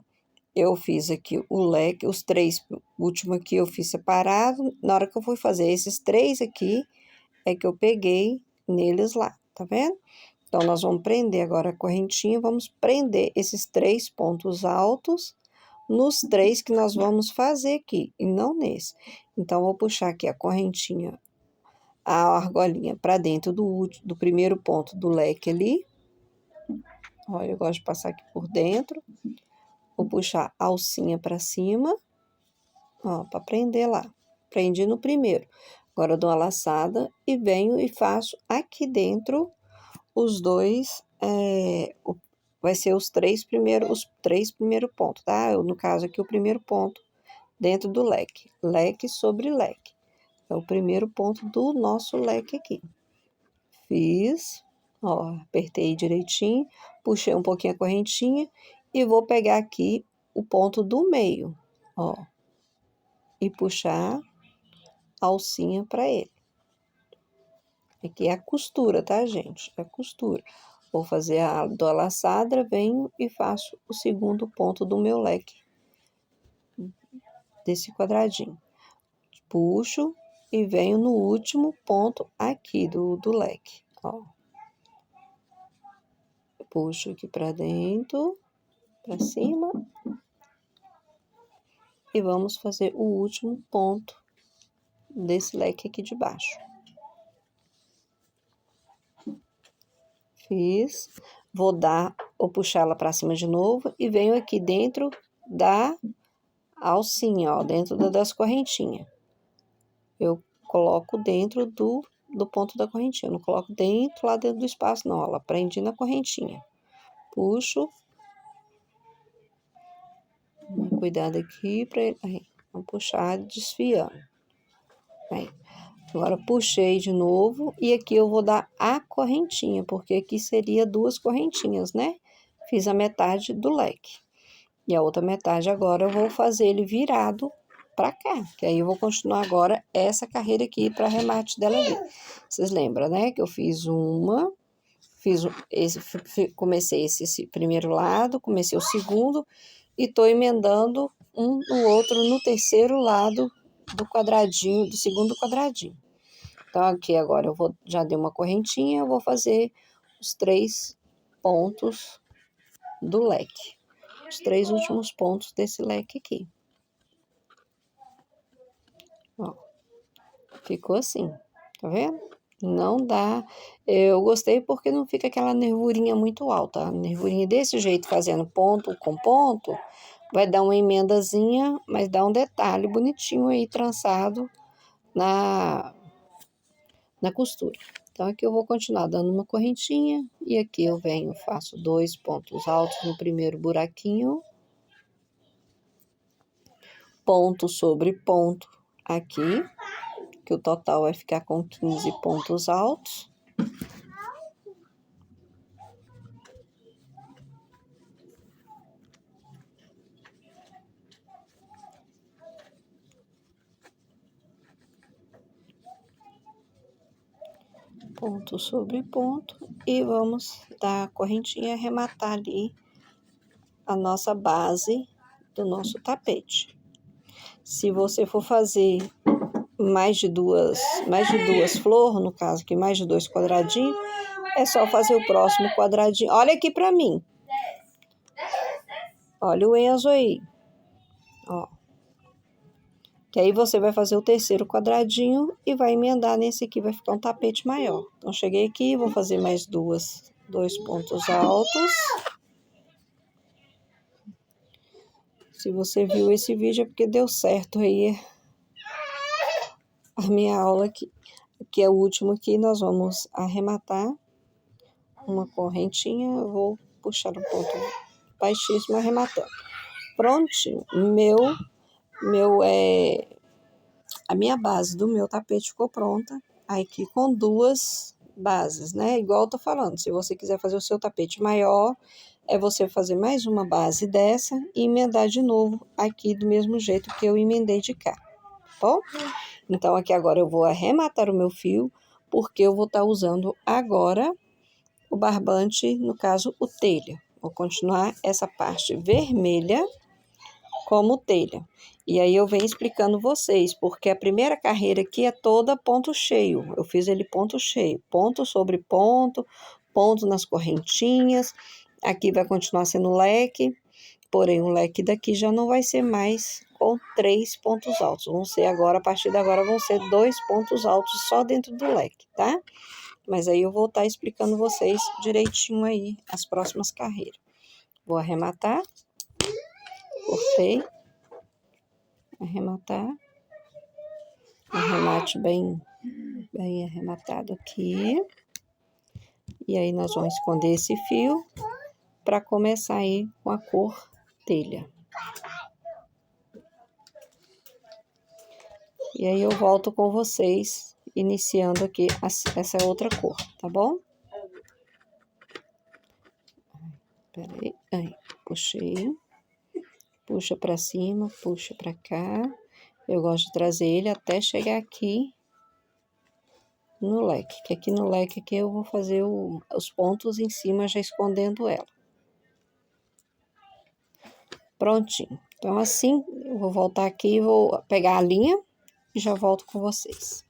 A: eu fiz aqui o leque, os 3 últimos aqui eu fiz separado. Na hora que eu fui fazer esses 3 aqui, é que eu peguei neles lá, tá vendo? Então, nós vamos prender agora a correntinha, vamos prender esses 3 pontos altos nos 3 que nós vamos fazer aqui, e não nesse. Então, vou puxar aqui a correntinha, a argolinha para dentro do primeiro ponto do leque ali. Olha, eu gosto de passar aqui por dentro. Vou puxar a alcinha para cima, ó, para prender lá. Prendi no primeiro. Agora, eu dou uma laçada e venho e faço aqui dentro os 2, vai ser os 3 primeiros pontos, tá? No caso aqui, o primeiro ponto dentro do leque. Leque sobre leque. É o primeiro ponto do nosso leque aqui. Fiz, ó, apertei direitinho, puxei um pouquinho a correntinha e vou pegar aqui o ponto do meio, ó, e puxar a alcinha para ele. Aqui é a costura, tá, gente? É a costura. Vou fazer a do laçadra, venho e faço o segundo ponto do meu leque, desse quadradinho. Puxo e venho no último ponto aqui do leque, ó. Puxo aqui pra dentro, pra cima. E vamos fazer o último ponto desse leque aqui de baixo. Fiz, vou puxar ela pra cima de novo e venho aqui dentro da alcinha, ó, dentro das correntinhas. Eu coloco dentro do ponto da correntinha, não coloco lá dentro do espaço, não, ela prende na correntinha. Puxo. Cuidado aqui pra ele. Aí, vamos puxar desfiando. Aí. Agora, puxei de novo e aqui eu vou dar a correntinha, porque aqui seria 2 correntinhas, né? Fiz a metade do leque. E a outra metade agora eu vou fazer ele virado pra cá, que aí eu vou continuar agora essa carreira aqui para remate dela ali. Vocês lembram, né? Que eu fiz comecei esse primeiro lado, comecei o segundo e tô emendando um no outro no terceiro lado do quadradinho, do segundo quadradinho. Então, aqui agora já dei uma correntinha, eu vou fazer os 3 pontos do leque. Os 3 últimos pontos desse leque aqui. Ó, ficou assim, tá vendo? Não dá, eu gostei porque não fica aquela nervurinha muito alta. A nervurinha desse jeito, fazendo ponto com ponto, vai dar uma emendazinha, mas dá um detalhe bonitinho aí, trançado na costura. Então, aqui eu vou continuar dando uma correntinha, e aqui eu venho, faço 2 pontos altos no primeiro buraquinho, ponto sobre ponto aqui, que o total vai ficar com 15 pontos altos. Ponto sobre ponto, e vamos dar a correntinha e arrematar ali a nossa base do nosso tapete. Se você for fazer mais de duas flores, no caso aqui, mais de 2 quadradinhos, é só fazer o próximo quadradinho. Olha aqui pra mim. Olha o Enzo aí. Ó. Que aí você vai fazer o terceiro quadradinho e vai emendar nesse aqui, vai ficar um tapete maior. Então, cheguei aqui, vou fazer mais 2 pontos altos. Se você viu esse vídeo é porque deu certo aí a minha aula aqui. Aqui é o último aqui, nós vamos arrematar uma correntinha, eu vou puxar um ponto baixíssimo, arrematando. Prontinho, a minha base do meu tapete ficou pronta, aqui com 2 bases, né? Igual eu tô falando, se você quiser fazer o seu tapete maior, é você fazer mais uma base dessa e emendar de novo aqui do mesmo jeito que eu emendei de cá, tá bom? Então, aqui agora eu vou arrematar o meu fio, porque eu vou estar usando agora o barbante, no caso, o telha. Vou continuar essa parte vermelha como telha. E aí eu venho explicando vocês, porque a primeira carreira aqui é toda ponto cheio. Eu fiz ele ponto cheio, ponto sobre ponto, ponto nas correntinhas. Aqui vai continuar sendo leque, porém o leque daqui já não vai ser mais com 3 pontos altos. Vão ser agora, a partir de agora, vão ser 2 pontos altos só dentro do leque, tá? Mas aí eu vou estar explicando vocês direitinho aí as próximas carreiras. Vou arrematar. Cortei. Arrematar. Arremate bem arrematado aqui. E aí nós vamos esconder esse fio para começar aí com a cor telha. E aí eu volto com vocês, iniciando aqui essa outra cor, tá bom? Peraí, aí, puxei. Puxa pra cima, puxa pra cá. Eu gosto de trazer ele até chegar aqui no leque, que aqui no leque aqui eu vou fazer os pontos em cima, já escondendo ela. Prontinho. Então, assim, eu vou voltar aqui, vou pegar a linha e já volto com vocês.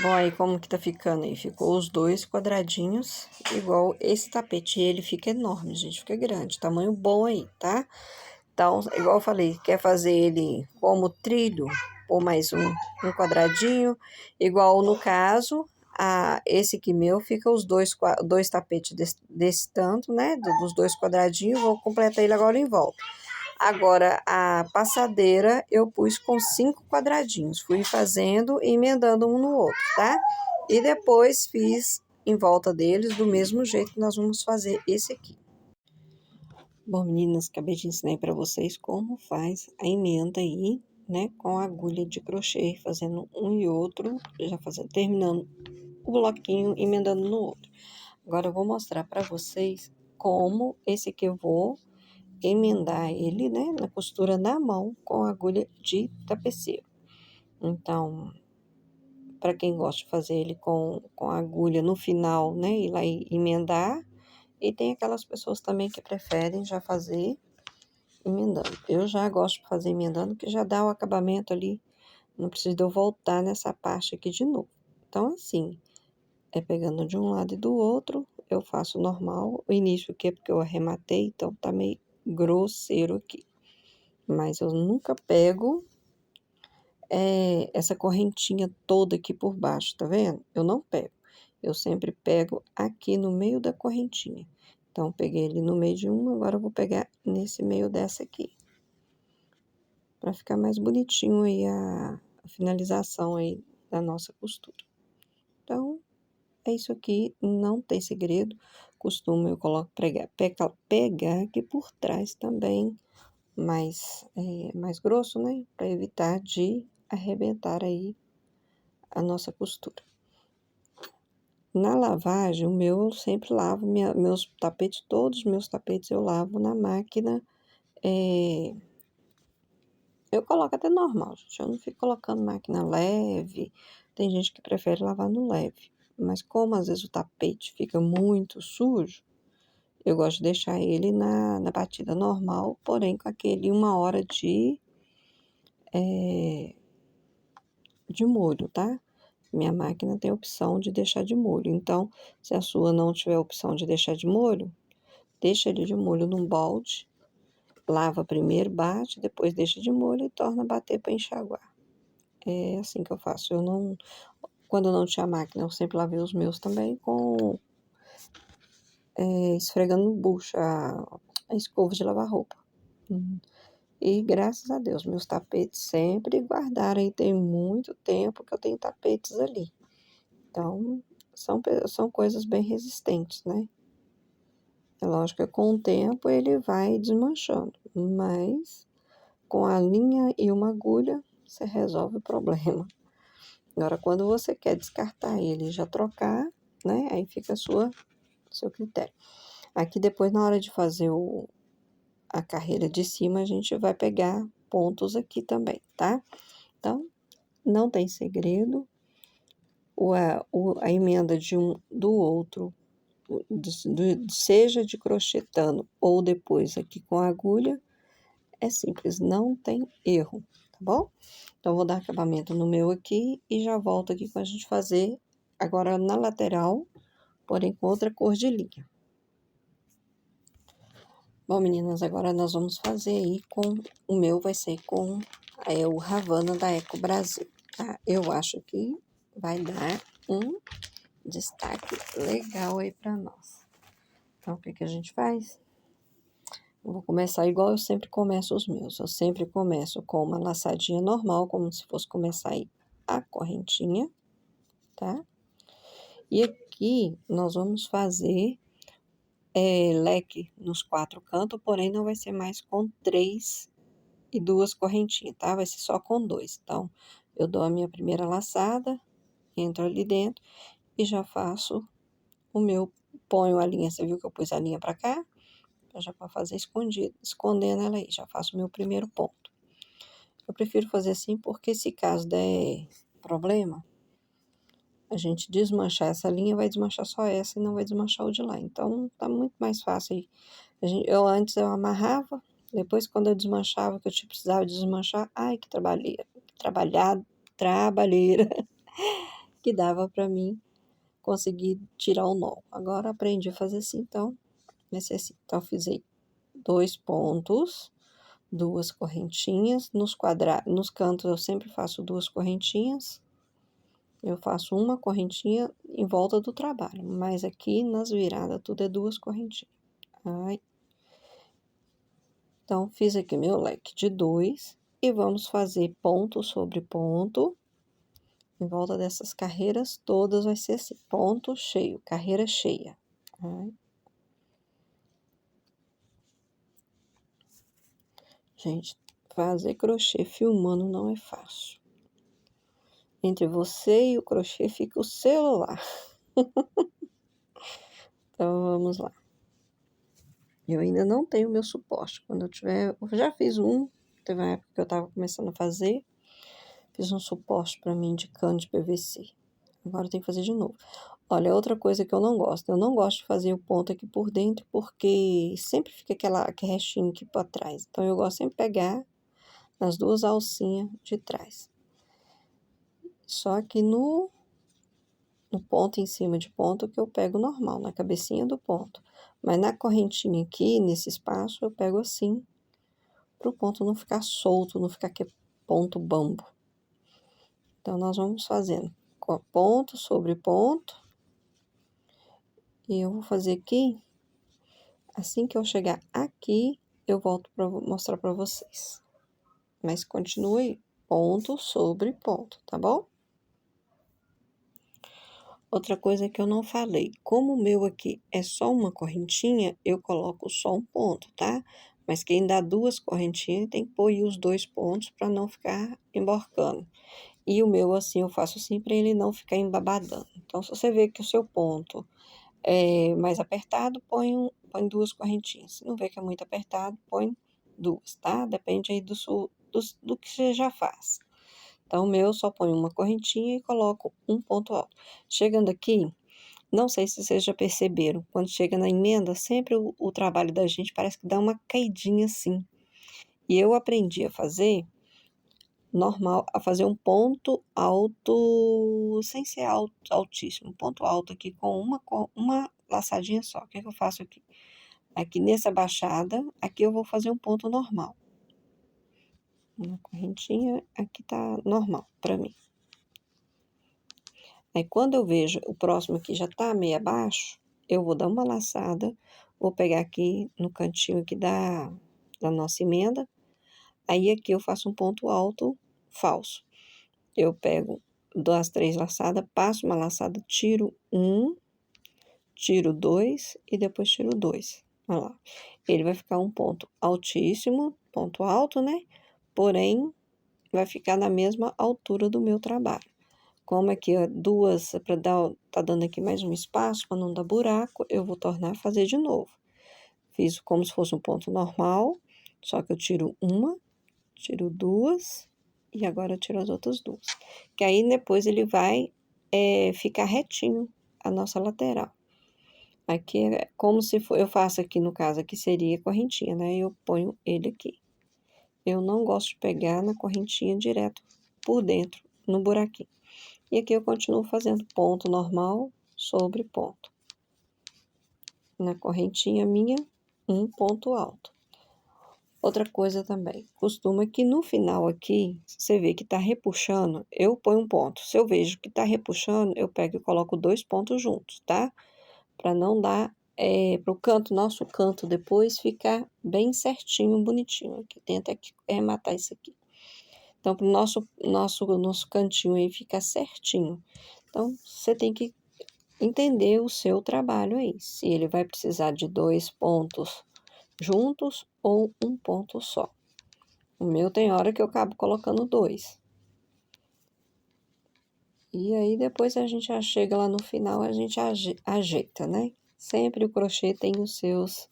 A: Bom, aí como que tá ficando aí? Ficou os dois quadradinhos, igual esse tapete. Ele fica enorme, gente, fica grande. Tamanho bom aí, tá? Então, igual eu falei, quer fazer ele como trilho, ou mais um quadradinho, igual no caso, esse aqui meu, fica os dois tapetes desse tanto, né? Dos dois quadradinhos, vou completar ele agora em volta. Agora, a passadeira eu pus com 5 quadradinhos, fui fazendo e emendando um no outro, tá? E depois fiz em volta deles do mesmo jeito que nós vamos fazer esse aqui. Bom, meninas, acabei de ensinar para vocês como faz a emenda aí, né, com a agulha de crochê, fazendo um e outro, já fazendo, terminando o bloquinho, emendando no outro. Agora eu vou mostrar para vocês como esse aqui eu vou emendar ele, né, na costura na mão com a agulha de tapeceiro. Então, para quem gosta de fazer ele com a agulha no final, né, ir lá e emendar, e tem aquelas pessoas também que preferem já fazer emendando. Eu já gosto de fazer emendando, que já dá o acabamento ali, não precisa de eu voltar nessa parte aqui de novo. Então, assim, é pegando de um lado e do outro, eu faço normal. O início aqui é porque eu arrematei, então tá meio grosseiro aqui. Mas eu nunca pego essa correntinha toda aqui por baixo, tá vendo? Eu não pego. Eu sempre pego aqui no meio da correntinha. Então, peguei ele no meio de uma, agora eu vou pegar nesse meio dessa aqui. Pra ficar mais bonitinho aí a finalização aí da nossa costura. Então, é isso aqui, não tem segredo. Costumo eu coloco pegar aqui por trás também, mais grosso, né? Para evitar de arrebentar aí a nossa costura. Na lavagem, o meu eu sempre lavo, meus tapetes, todos os meus tapetes eu lavo na máquina. Eu coloco até normal, gente. Eu não fico colocando máquina leve. Tem gente que prefere lavar no leve. Mas como às vezes o tapete fica muito sujo, eu gosto de deixar ele na batida normal, porém com aquele 1 hora de molho, tá? Minha máquina tem a opção de deixar de molho. Então, se a sua não tiver a opção de deixar de molho, deixa ele de molho num balde, lava primeiro, bate, depois deixa de molho e torna a bater para enxaguar. É assim que eu faço. Quando eu não tinha máquina, eu sempre lavei os meus também esfregando bucha, a escova de lavar roupa. E graças a Deus, meus tapetes sempre guardaram e tem muito tempo que eu tenho tapetes ali. Então, são coisas bem resistentes, né? É lógico que com o tempo ele vai desmanchando, mas com a linha e uma agulha você resolve o problema. Agora, quando você quer descartar ele e já trocar, né? Aí fica seu critério. Aqui depois, na hora de fazer a carreira de cima, a gente vai pegar pontos aqui também, tá? Então, não tem segredo. A emenda de um do outro, seja de crochetando ou depois aqui com a agulha, é simples, não tem erro, tá bom? Então, vou dar acabamento no meu aqui e já volto aqui pra gente fazer agora na lateral, porém com outra cor de linha. Bom, meninas, agora nós vamos fazer aí o meu vai ser com o Havana da Eco Brasil, tá? Eu acho que vai dar um destaque legal aí pra nós. Então, o que que a gente faz? Eu vou começar igual eu sempre começo os meus. Eu sempre começo com uma laçadinha normal, como se fosse começar aí a correntinha, tá? E aqui nós vamos fazer leque nos 4 cantos, porém não vai ser mais com 3 e 2 correntinhas, tá? Vai ser só com 2. Então, eu dou a minha primeira laçada, entro ali dentro e já faço ponho a linha, você viu que eu pus a linha pra cá? Já para fazer escondendo ela aí, já faço o meu primeiro ponto. Eu prefiro fazer assim porque se caso der problema, a gente desmanchar essa linha, vai desmanchar só essa e não vai desmanchar o de lá. Então, tá muito mais fácil aí. Antes eu amarrava, depois quando eu desmanchava, que eu precisava desmanchar, ai, que trabalheira que dava pra mim conseguir tirar o nó. Agora aprendi a fazer assim, então, vai ser assim. Então, eu fiz aí 2 pontos, 2 correntinhas, nos cantos eu sempre faço 2 correntinhas, eu faço uma correntinha em volta do trabalho, mas aqui nas viradas tudo é 2 correntinhas. Ai. Então, fiz aqui meu leque de 2 e vamos fazer ponto sobre ponto. Em volta dessas carreiras todas vai ser assim, ponto cheio, carreira cheia. Ai. Gente, fazer crochê filmando não é fácil. Entre você e o crochê fica o celular. Então, vamos lá. Eu ainda não tenho meu suporte. Quando eu tiver... Eu já fiz um. Teve uma época que eu tava começando a fazer. Fiz um suporte para mim de cano de PVC. Agora eu tenho que fazer de novo. Olha, outra coisa que eu não gosto. Eu não gosto de fazer o ponto aqui por dentro, porque sempre fica aquele restinho aqui para trás. Então, eu gosto sempre de pegar nas 2 alcinhas de trás. Só que no ponto em cima de ponto que eu pego normal, na cabecinha do ponto. Mas na correntinha aqui, nesse espaço, eu pego assim, para o ponto não ficar solto, não ficar aquele ponto bambo. Então, nós vamos fazendo ponto sobre ponto. E eu vou fazer aqui, assim que eu chegar aqui, eu volto para mostrar para vocês. Mas continue ponto sobre ponto, tá bom? Outra coisa que eu não falei, como o meu aqui é só uma correntinha, eu coloco só um ponto, tá? Mas quem dá 2 correntinhas tem que pôr os 2 pontos para não ficar emborcando. E o meu, assim, eu faço assim para ele não ficar embabadando. Então, se você vê que o seu ponto é mais apertado, põe 2 correntinhas. Se não vê que é muito apertado, põe 2, tá? Depende aí do que você já faz. Então, o meu só põe uma correntinha e coloco um ponto alto. Chegando aqui, não sei se vocês já perceberam, quando chega na emenda, sempre o trabalho da gente parece que dá uma caidinha assim. E eu aprendi a fazer normal, a fazer um ponto alto, sem ser altíssimo, um ponto alto aqui com uma laçadinha só. O que eu faço aqui? Aqui nessa baixada, aqui eu vou fazer um ponto normal. Uma correntinha, aqui tá normal para mim. Aí, quando eu vejo o próximo aqui já tá meio abaixo, eu vou dar uma laçada, vou pegar aqui no cantinho aqui da nossa emenda, aí aqui eu faço um ponto alto falso. Eu pego, dou as 3 laçadas, passo uma laçada, tiro 1, tiro 2 e depois tiro 2. Olha lá. Ele vai ficar um ponto altíssimo, ponto alto, né? Porém, vai ficar na mesma altura do meu trabalho. Como aqui, ó, 2 é para dar, tá dando aqui mais um espaço para não dar buraco, eu vou tornar a fazer de novo. Fiz como se fosse um ponto normal, só que eu tiro 1, tiro 2 e agora eu tiro as outras 2. Que aí depois ele vai ficar retinho a nossa lateral. Aqui é como se for, eu faço aqui no caso, aqui seria correntinha, né? Eu ponho ele aqui. Eu não gosto de pegar na correntinha direto por dentro, no buraquinho. E aqui eu continuo fazendo ponto normal sobre ponto. Na correntinha minha, um ponto alto. Outra coisa também, costuma que no final aqui, se você vê que tá repuxando, eu ponho um ponto. Se eu vejo que tá repuxando, eu pego e coloco 2 pontos juntos, tá? Para não dar, pro canto, nosso canto depois ficar bem certinho, bonitinho. Aqui tenta matar isso aqui. Então, pro nosso cantinho aí ficar certinho. Então, você tem que entender o seu trabalho aí, se ele vai precisar de 2 pontos juntos ou um ponto só. O meu tem hora que eu acabo colocando 2. E aí, depois a gente já chega lá no final, a gente ajeita, né? Sempre o crochê tem os seus...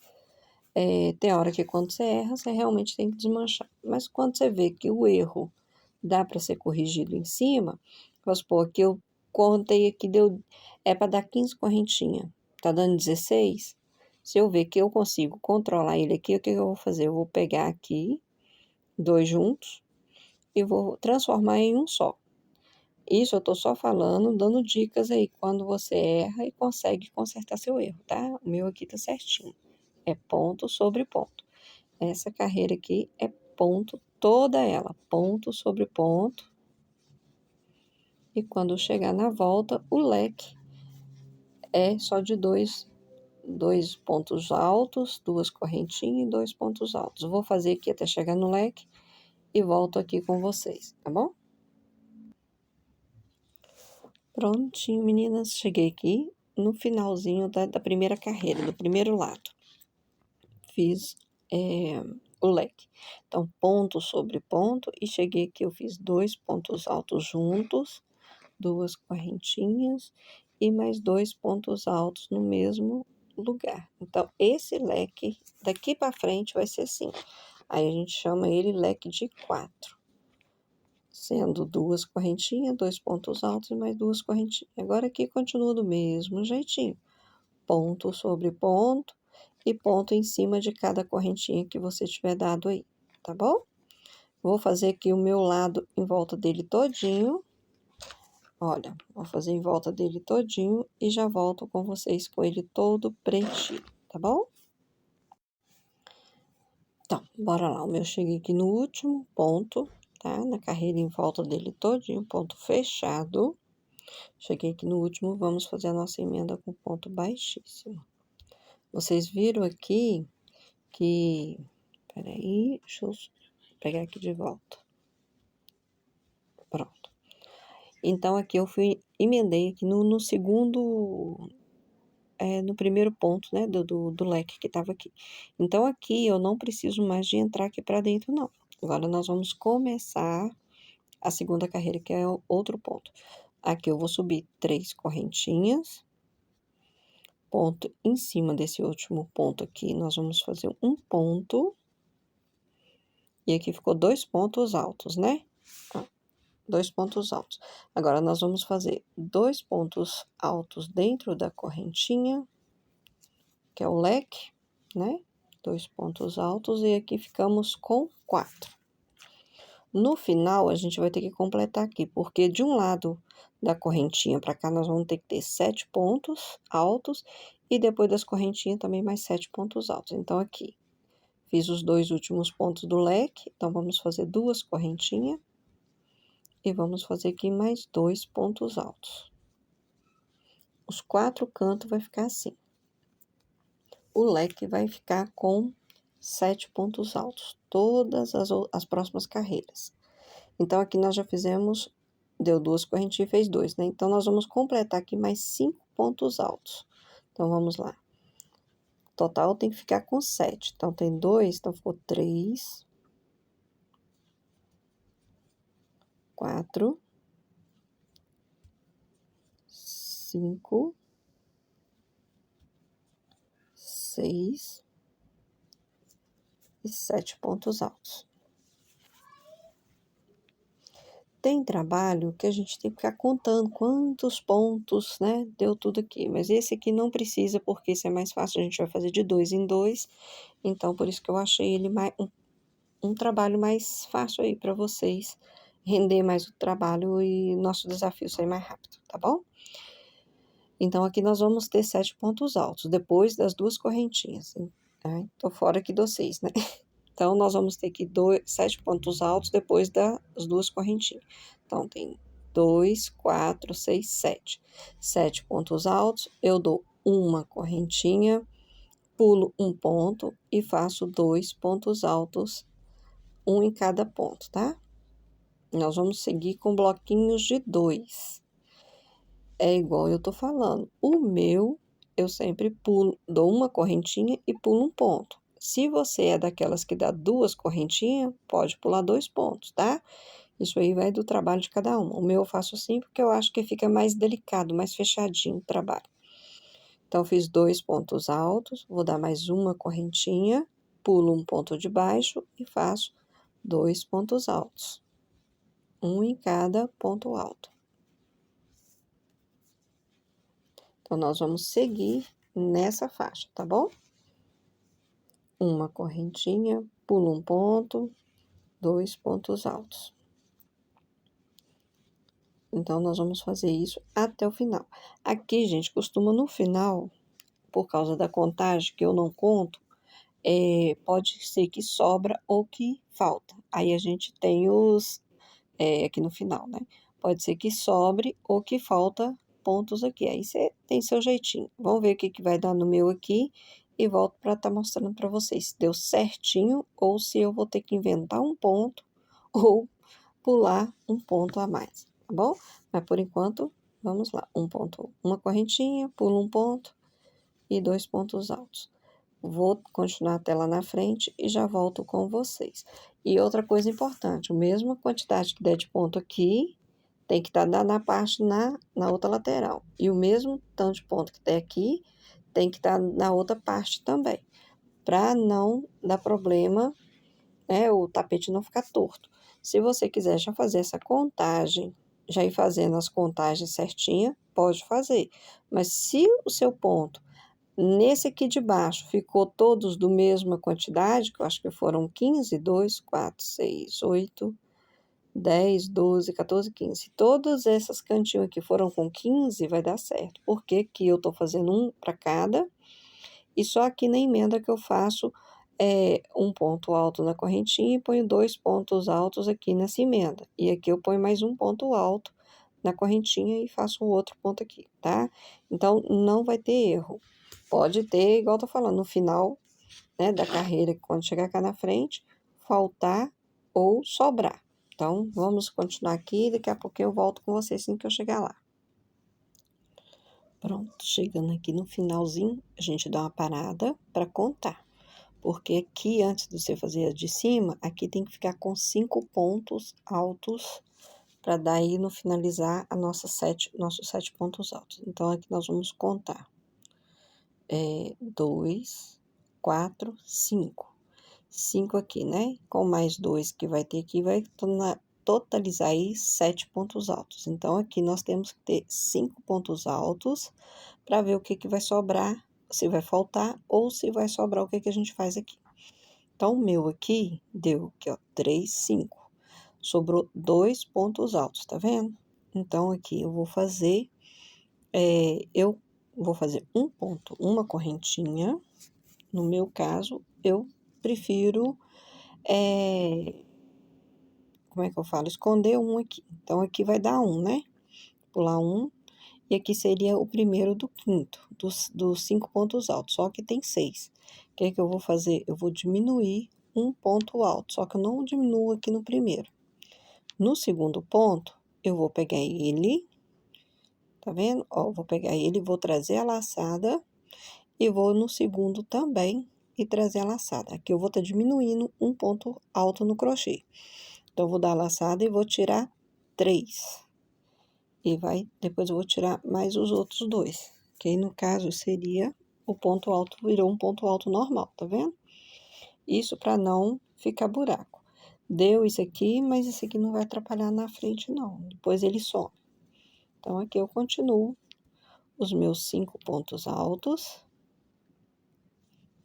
A: tem hora que quando você erra, você realmente tem que desmanchar. Mas quando você vê que o erro dá para ser corrigido em cima, vamos supor que eu contei aqui, é para dar 15 correntinhas. Tá dando 16? Se eu ver que eu consigo controlar ele aqui, o que eu vou fazer? Eu vou pegar aqui, 2 juntos, e vou transformar em um só. Isso eu tô só falando, dando dicas aí, quando você erra e consegue consertar seu erro, tá? O meu aqui tá certinho. É ponto sobre ponto. Essa carreira aqui é ponto toda ela, ponto sobre ponto. E quando chegar na volta, o leque é só de dois pontos altos, 2 correntinhas e 2 pontos altos. Vou fazer aqui até chegar no leque e volto aqui com vocês, tá bom? Prontinho, meninas. Cheguei aqui no finalzinho da primeira carreira, do primeiro lado. Fiz o leque. Então, ponto sobre ponto, e cheguei aqui, eu fiz 2 pontos altos juntos, 2 correntinhas e mais 2 pontos altos no mesmo lugar. Então, esse leque daqui para frente vai ser assim. Aí a gente chama ele leque de 4. Sendo 2 correntinhas, 2 pontos altos e mais 2 correntinhas. Agora aqui continua do mesmo jeitinho. Ponto sobre ponto e ponto em cima de cada correntinha que você tiver dado aí, tá bom? Vou fazer aqui o meu lado em volta dele todinho. Olha, vou fazer em volta dele todinho e já volto com vocês com ele todo preenchido, tá bom? Então, bora lá. O meu cheguei aqui no último ponto, tá? Na carreira em volta dele todinho, ponto fechado. Cheguei aqui no último, vamos fazer a nossa emenda com ponto baixíssimo. Vocês viram aqui que... Peraí, deixa eu pegar aqui de volta. Pronto. Então, aqui eu emendei aqui no segundo... no primeiro ponto, né, do leque que tava aqui. Então, aqui eu não preciso mais de entrar aqui para dentro, não. Agora, nós vamos começar a segunda carreira, que é o outro ponto. Aqui eu vou subir 3 correntinhas. Ponto em cima desse último ponto aqui, nós vamos fazer um ponto. E aqui ficou 2 pontos altos, né? 2 pontos altos. Agora, nós vamos fazer 2 pontos altos dentro da correntinha, que é o leque, né? 2 pontos altos, e aqui ficamos com 4. No final, a gente vai ter que completar aqui, porque de um lado da correntinha para cá, nós vamos ter que ter 7 pontos altos, e depois das correntinhas também mais 7 pontos altos. Então, aqui, fiz os 2 últimos pontos do leque, então vamos fazer 2 correntinhas, e vamos fazer aqui mais 2 pontos altos. Os 4 cantos vai ficar assim. O leque vai ficar com 7 pontos altos, todas as próximas carreiras. Então, aqui nós já fizemos, deu 2 correntinhas e fez 2, né? Então, nós vamos completar aqui mais 5 pontos altos. Então, vamos lá. Total tem que ficar com 7. Então, tem 2, então ficou 3, 4, 5, 6 e 7 pontos altos. Tem trabalho que a gente tem que ficar contando quantos pontos, né? Deu tudo aqui. Mas esse aqui não precisa, porque esse é mais fácil, a gente vai fazer de 2 em 2. Então, por isso que eu achei ele um trabalho mais fácil aí para vocês, render mais o trabalho e nosso desafio sair mais rápido, tá bom? Então, aqui nós vamos ter 7 pontos altos, depois das 2 correntinhas. Tô fora aqui dos 6, né? Então, nós vamos ter aqui 7 pontos altos depois das 2 correntinhas. Então, tem 2, 4, 6, 7. 7 pontos altos, eu dou uma correntinha, pulo um ponto e faço 2 pontos altos, um em cada ponto, tá? Nós vamos seguir com bloquinhos de 2. É igual eu tô falando. O meu, eu sempre pulo, dou uma correntinha e pulo um ponto. Se você é daquelas que dá 2 correntinhas, pode pular 2 pontos, tá? Isso aí vai do trabalho de cada um. O meu eu faço assim porque eu acho que fica mais delicado, mais fechadinho o trabalho. Então, fiz 2 pontos altos, vou dar mais uma correntinha, pulo um ponto de baixo e faço 2 pontos altos. Um em cada ponto alto. Então, nós vamos seguir nessa faixa, tá bom? Uma correntinha, pulo um ponto, 2 pontos altos. Então, nós vamos fazer isso até o final. Aqui, gente, costuma no final, por causa da contagem, que eu não conto, pode ser que sobra ou que falta. Aí, a gente tem aqui no final, né? Pode ser que sobre ou que falta pontos aqui. Aí, você tem seu jeitinho. Vamos ver o que vai dar no meu aqui e volto para estar mostrando para vocês se deu certinho ou se eu vou ter que inventar um ponto ou pular um ponto a mais, tá bom? Mas por enquanto, vamos lá. Um ponto, uma correntinha, pulo um ponto e 2 pontos altos. Vou continuar até lá na frente e já volto com vocês. E outra coisa importante, a mesma quantidade que der de ponto aqui, tem que estar na parte na outra lateral. E o mesmo tanto de ponto que tem aqui, tem que estar na outra parte também. Para não dar problema, né, o tapete não ficar torto. Se você quiser já fazer essa contagem, já ir fazendo as contagens certinha, pode fazer. Mas se o seu ponto, nesse aqui de baixo, ficou todos do mesma quantidade, que eu acho que foram 15, 2, 4, 6, 8, 10, 12, 14, 15. Todas essas cantinhos aqui foram com 15, vai dar certo. Porque aqui eu tô fazendo um para cada, e só aqui na emenda que eu faço um ponto alto na correntinha e ponho 2 pontos altos aqui nessa emenda. E aqui eu ponho mais um ponto alto na correntinha e faço o outro ponto aqui, tá? Então, não vai ter erro. Pode ter, igual eu tô falando, no final, né, da carreira, quando chegar cá na frente, faltar ou sobrar. Então, vamos continuar aqui, daqui a pouquinho eu volto com vocês assim que eu chegar lá. Pronto, chegando aqui no finalzinho, a gente dá uma parada para contar. Porque aqui, antes de você fazer a de cima, aqui tem que ficar com 5 pontos altos para daí no finalizar nossos 7 pontos altos. Então, aqui nós vamos contar. 2, 4, 5. 5 aqui, né? Com mais 2 que vai ter aqui, vai totalizar aí 7 pontos altos. Então, aqui nós temos que ter 5 pontos altos para ver o que vai sobrar, se vai faltar ou se vai sobrar o que a gente faz aqui. Então, o meu aqui deu aqui, ó, 3, 5. Sobrou 2 pontos altos, tá vendo? Então, aqui eu vou fazer um ponto, uma correntinha. No meu caso, eu prefiro, como é que eu falo? Esconder um aqui. Então, aqui vai dar um, né? Pular um. E aqui seria o primeiro do quinto, dos 5 pontos altos. Só que tem 6. O que é que eu vou fazer? Eu vou diminuir um ponto alto. Só que eu não diminuo aqui no primeiro. No segundo ponto, eu vou pegar ele, tá vendo? Ó, vou pegar ele, vou trazer a laçada e vou no segundo também e trazer a laçada. Aqui eu vou estar diminuindo um ponto alto no crochê. Então, eu vou dar a laçada e vou tirar 3. E depois eu vou tirar mais os outros 2. Que aí, no caso, seria o ponto alto, virou um ponto alto normal, tá vendo? Isso para não ficar buraco. Deu isso aqui, mas isso aqui não vai atrapalhar na frente, não. Depois ele some. Então, aqui eu continuo os meus 5 pontos altos.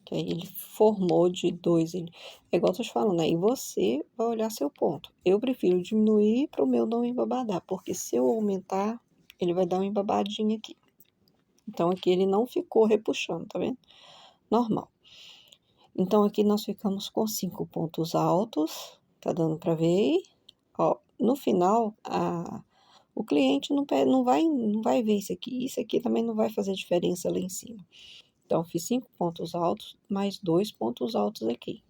A: Que aí ele formou de 2. É igual eu tô te falando, aí você vai olhar seu ponto. Eu prefiro diminuir para o meu não embabadar, porque se eu aumentar, ele vai dar uma embabadinha aqui. Então, aqui ele não ficou repuxando, tá vendo? Normal. Então, aqui nós ficamos com 5 pontos altos. Tá dando para ver aí? Ó, no final, o cliente não vai ver isso aqui. Isso aqui também não vai fazer diferença lá em cima. Então, fiz 5 pontos altos, mais 2 pontos altos aqui.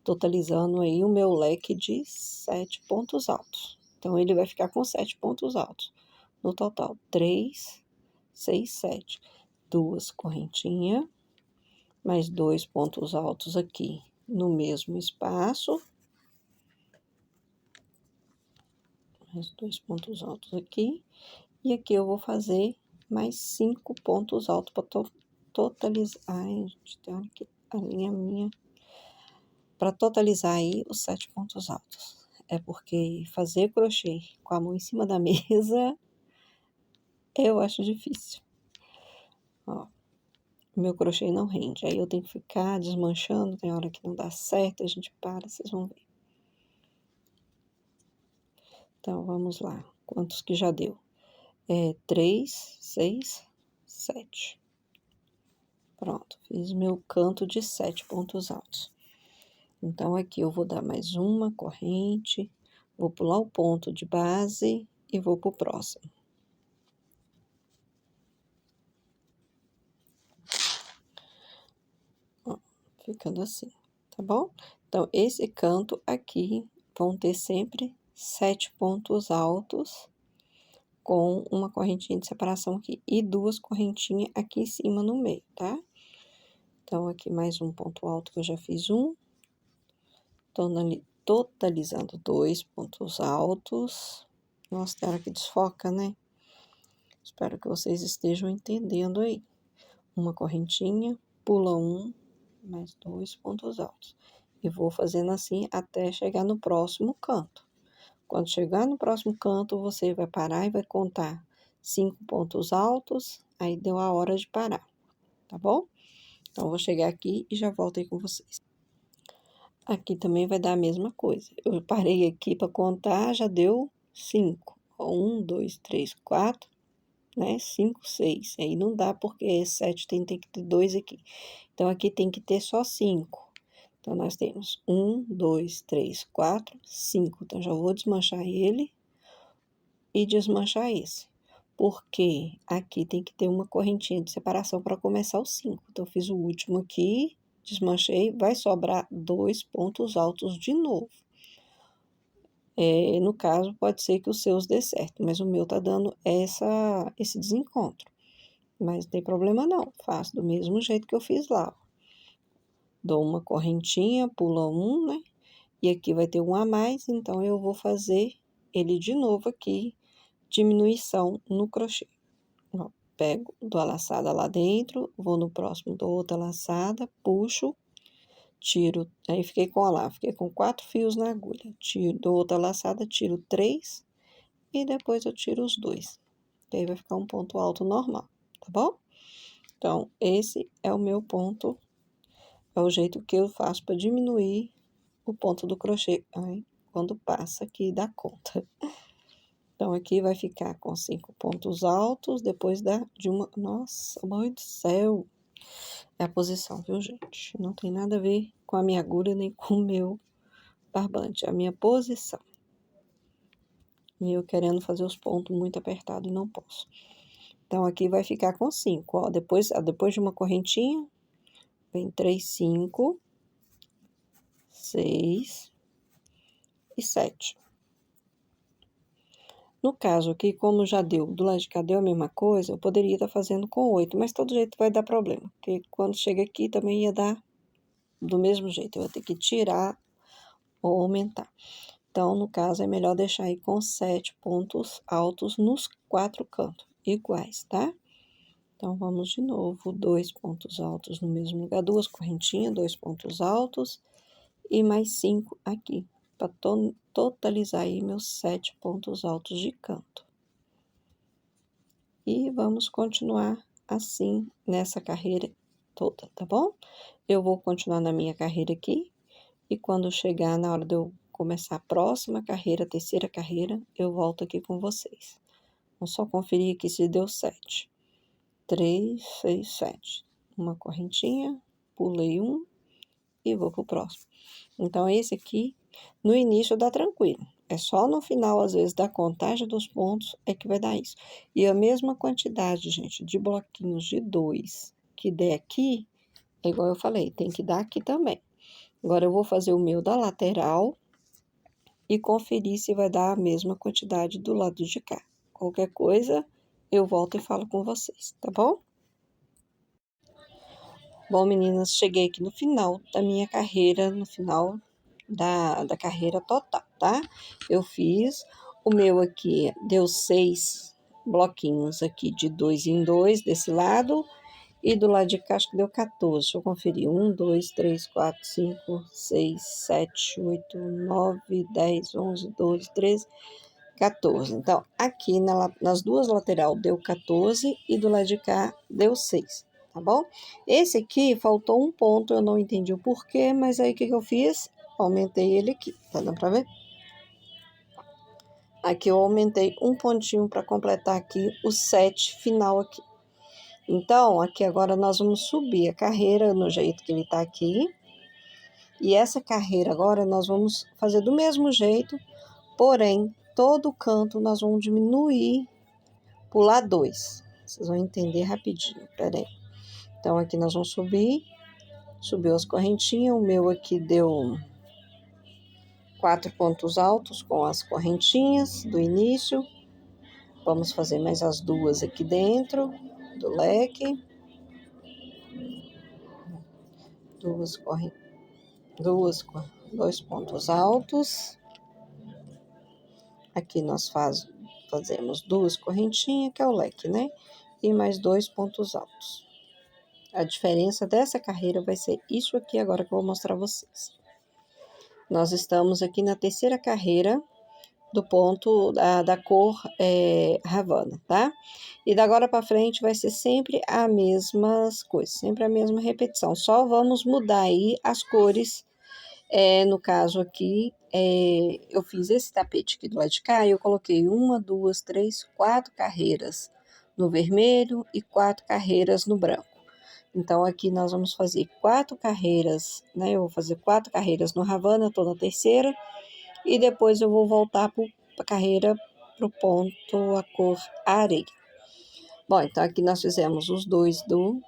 A: Totalizando aí o meu leque de 7 pontos altos. Então, ele vai ficar com 7 pontos altos. No total, 3, 6, 7. 2 correntinhas, mais 2 pontos altos aqui no mesmo espaço. Mais 2 pontos altos aqui. E aqui eu vou fazer mais 5 pontos altos para totalizar. Ai, gente, tem hora que a linha minha. Para totalizar aí os 7 pontos altos. É porque fazer crochê com a mão em cima da mesa, eu acho difícil. Ó, meu crochê não rende. Aí eu tenho que ficar desmanchando, tem hora que não dá certo, a gente para, vocês vão ver. Então, vamos lá. Quantos que já deu? 3, 6, 7. Pronto, fiz meu canto de 7 pontos altos. Então, aqui eu vou dar mais uma corrente, vou pular o ponto de base e vou pro próximo. Ó, ficando assim, tá bom? Então, esse canto aqui vão ter sempre 7 pontos altos com uma correntinha de separação aqui e 2 correntinhas aqui em cima no meio, tá? Então, aqui mais um ponto alto que eu já fiz um. Totalizando 2 pontos altos. Nossa, tem hora que desfoca, né? Espero que vocês estejam entendendo aí. Uma correntinha, pula um, mais 2 pontos altos. E vou fazendo assim até chegar no próximo canto. Quando chegar no próximo canto, você vai parar e vai contar 5 pontos altos, aí deu a hora de parar, tá bom? Então, eu vou chegar aqui e já volto aí com vocês. Aqui também vai dar a mesma coisa. Eu parei aqui para contar, já deu 5. 1, 2, 3, 4, né? 5, 6. Aí não dá porque 7 tem que ter 2 aqui. Então, aqui tem que ter só 5. Então, nós temos 1, 2, 3, 4, 5. Então, já vou desmanchar ele e desmanchar esse. Porque aqui tem que ter uma correntinha de separação para começar o 5. Então, eu fiz o último aqui, desmanchei, vai sobrar 2 pontos altos de novo. No caso, pode ser que os seus dê certo, mas o meu tá dando esse desencontro. Mas não tem problema não, faço do mesmo jeito que eu fiz lá. Dou uma correntinha, pula um, né? E aqui vai ter um a mais, então eu vou fazer ele de novo aqui, diminuição no crochê. Ó, pego, dou a laçada lá dentro, vou no próximo, dou outra laçada, puxo, tiro, aí fiquei com 4 fios na agulha. Tiro, dou outra laçada, tiro 3 e depois eu tiro os 2. Que aí vai ficar um ponto alto normal, tá bom? Então, esse é o meu ponto, é o jeito que eu faço para diminuir o ponto do crochê. Ai, quando passa aqui dá conta. Então, aqui vai ficar com 5 pontos altos, depois de uma... Nossa, mãe do céu! É a posição, viu, gente? Não tem nada a ver com a minha agulha, nem com o meu barbante. É a minha posição. E eu querendo fazer os pontos muito apertados e não posso. Então, aqui vai ficar com 5, ó. Depois de uma correntinha, vem 3, 5, 6 e 7. No caso aqui, como já deu, do lado de cá deu a mesma coisa, eu poderia estar fazendo com 8, mas todo jeito vai dar problema, porque quando chega aqui também ia dar do mesmo jeito, eu ia ter que tirar ou aumentar. Então, no caso, é melhor deixar aí com 7 pontos altos nos 4 cantos, iguais, tá? Então, vamos de novo, 2 pontos altos no mesmo lugar, 2 correntinhas, 2 pontos altos e mais 5 aqui, para totalizar aí meus 7 pontos altos de canto. E vamos continuar assim nessa carreira toda, tá bom? Eu vou continuar na minha carreira aqui, e quando chegar na hora de eu começar a próxima carreira, a terceira carreira, eu volto aqui com vocês. Vamos só conferir aqui se deu 7. 3, 6, 7. Uma correntinha, pulei um e vou pro próximo. Então, esse aqui, no início dá tranquilo. É só no final, às vezes, da contagem dos pontos é que vai dar isso. E a mesma quantidade, gente, de bloquinhos de 2 que der aqui, é igual eu falei, tem que dar aqui também. Agora, eu vou fazer o meu da lateral e conferir se vai dar a mesma quantidade do lado de cá. Qualquer coisa, eu volto e falo com vocês, tá bom? Bom, meninas, cheguei aqui no final da minha carreira, no final da carreira total, tá? Eu fiz o meu aqui, deu 6 bloquinhos aqui de 2 em 2 desse lado, e do lado de cá acho que deu 14. Deixa eu conferir. 1, 2, 3, 4, 5, 6, 7, 8, 9, 10, 11, 12, 13, 14. Então, aqui nas duas lateral deu 14 e do lado de cá deu 6, tá bom? Esse aqui faltou um ponto, eu não entendi o porquê, mas aí o que eu fiz? Aumentei ele aqui, tá dando pra ver? Aqui eu aumentei um pontinho para completar aqui o 7 final aqui. Então, aqui agora nós vamos subir a carreira no jeito que ele tá aqui. E essa carreira agora nós vamos fazer do mesmo jeito, porém, todo o canto nós vamos diminuir, pular 2. Vocês vão entender rapidinho, peraí. Então, aqui nós vamos subiu as correntinhas, o meu aqui deu 4 pontos altos com as correntinhas do início. Vamos fazer mais as duas aqui dentro do leque. Dois pontos altos. Aqui nós fazemos duas correntinhas, que é o leque, né? E mais 2 pontos altos. A diferença dessa carreira vai ser isso aqui agora que eu vou mostrar a vocês. Nós estamos aqui na terceira carreira do ponto da cor Havana, tá? E da agora para frente vai ser sempre a mesmas coisas, sempre a mesma repetição. Só vamos mudar aí as cores. No caso aqui, eu fiz esse tapete aqui do lado de cá e eu coloquei 1, 2, 3, 4 carreiras no vermelho e 4 carreiras no branco. Então, aqui nós vamos fazer 4 carreiras, né? Eu vou fazer 4 carreiras no Havana, tô na terceira. E depois eu vou voltar para a carreira, para o ponto, a cor areia. Bom, então aqui nós fizemos os 2 do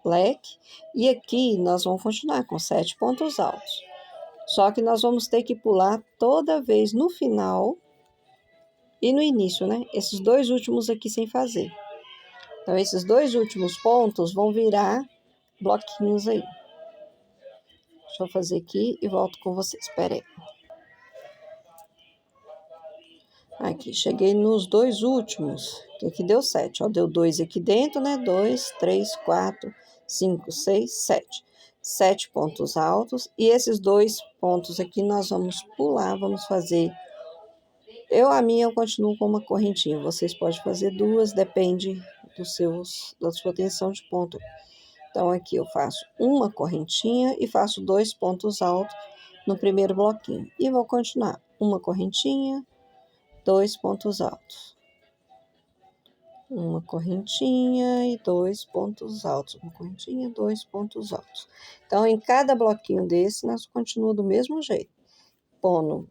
A: leque. E aqui nós vamos continuar com 7 pontos altos. Só que nós vamos ter que pular toda vez no final e no início, né? Esses 2 últimos aqui sem fazer. Então, esses 2 últimos pontos vão virar bloquinhos aí. Deixa eu fazer aqui e volto com vocês. Espera aí. Aqui, cheguei nos 2 últimos, que aqui deu 7, ó. Deu 2 aqui dentro, né? 2, 3, 4, 5, 6, 7. 7 pontos altos. E esses 2 pontos aqui nós vamos pular, vamos fazer... A minha eu continuo com uma correntinha. Vocês podem fazer 2, depende da sua tensão de ponto. Então, aqui eu faço uma correntinha e faço 2 pontos altos no primeiro bloquinho. E vou continuar. Uma correntinha, 2 pontos altos. Uma correntinha e 2 pontos altos. Uma correntinha, 2 pontos altos. Então, em cada bloquinho desse, nós continuamos do mesmo jeito. Pondo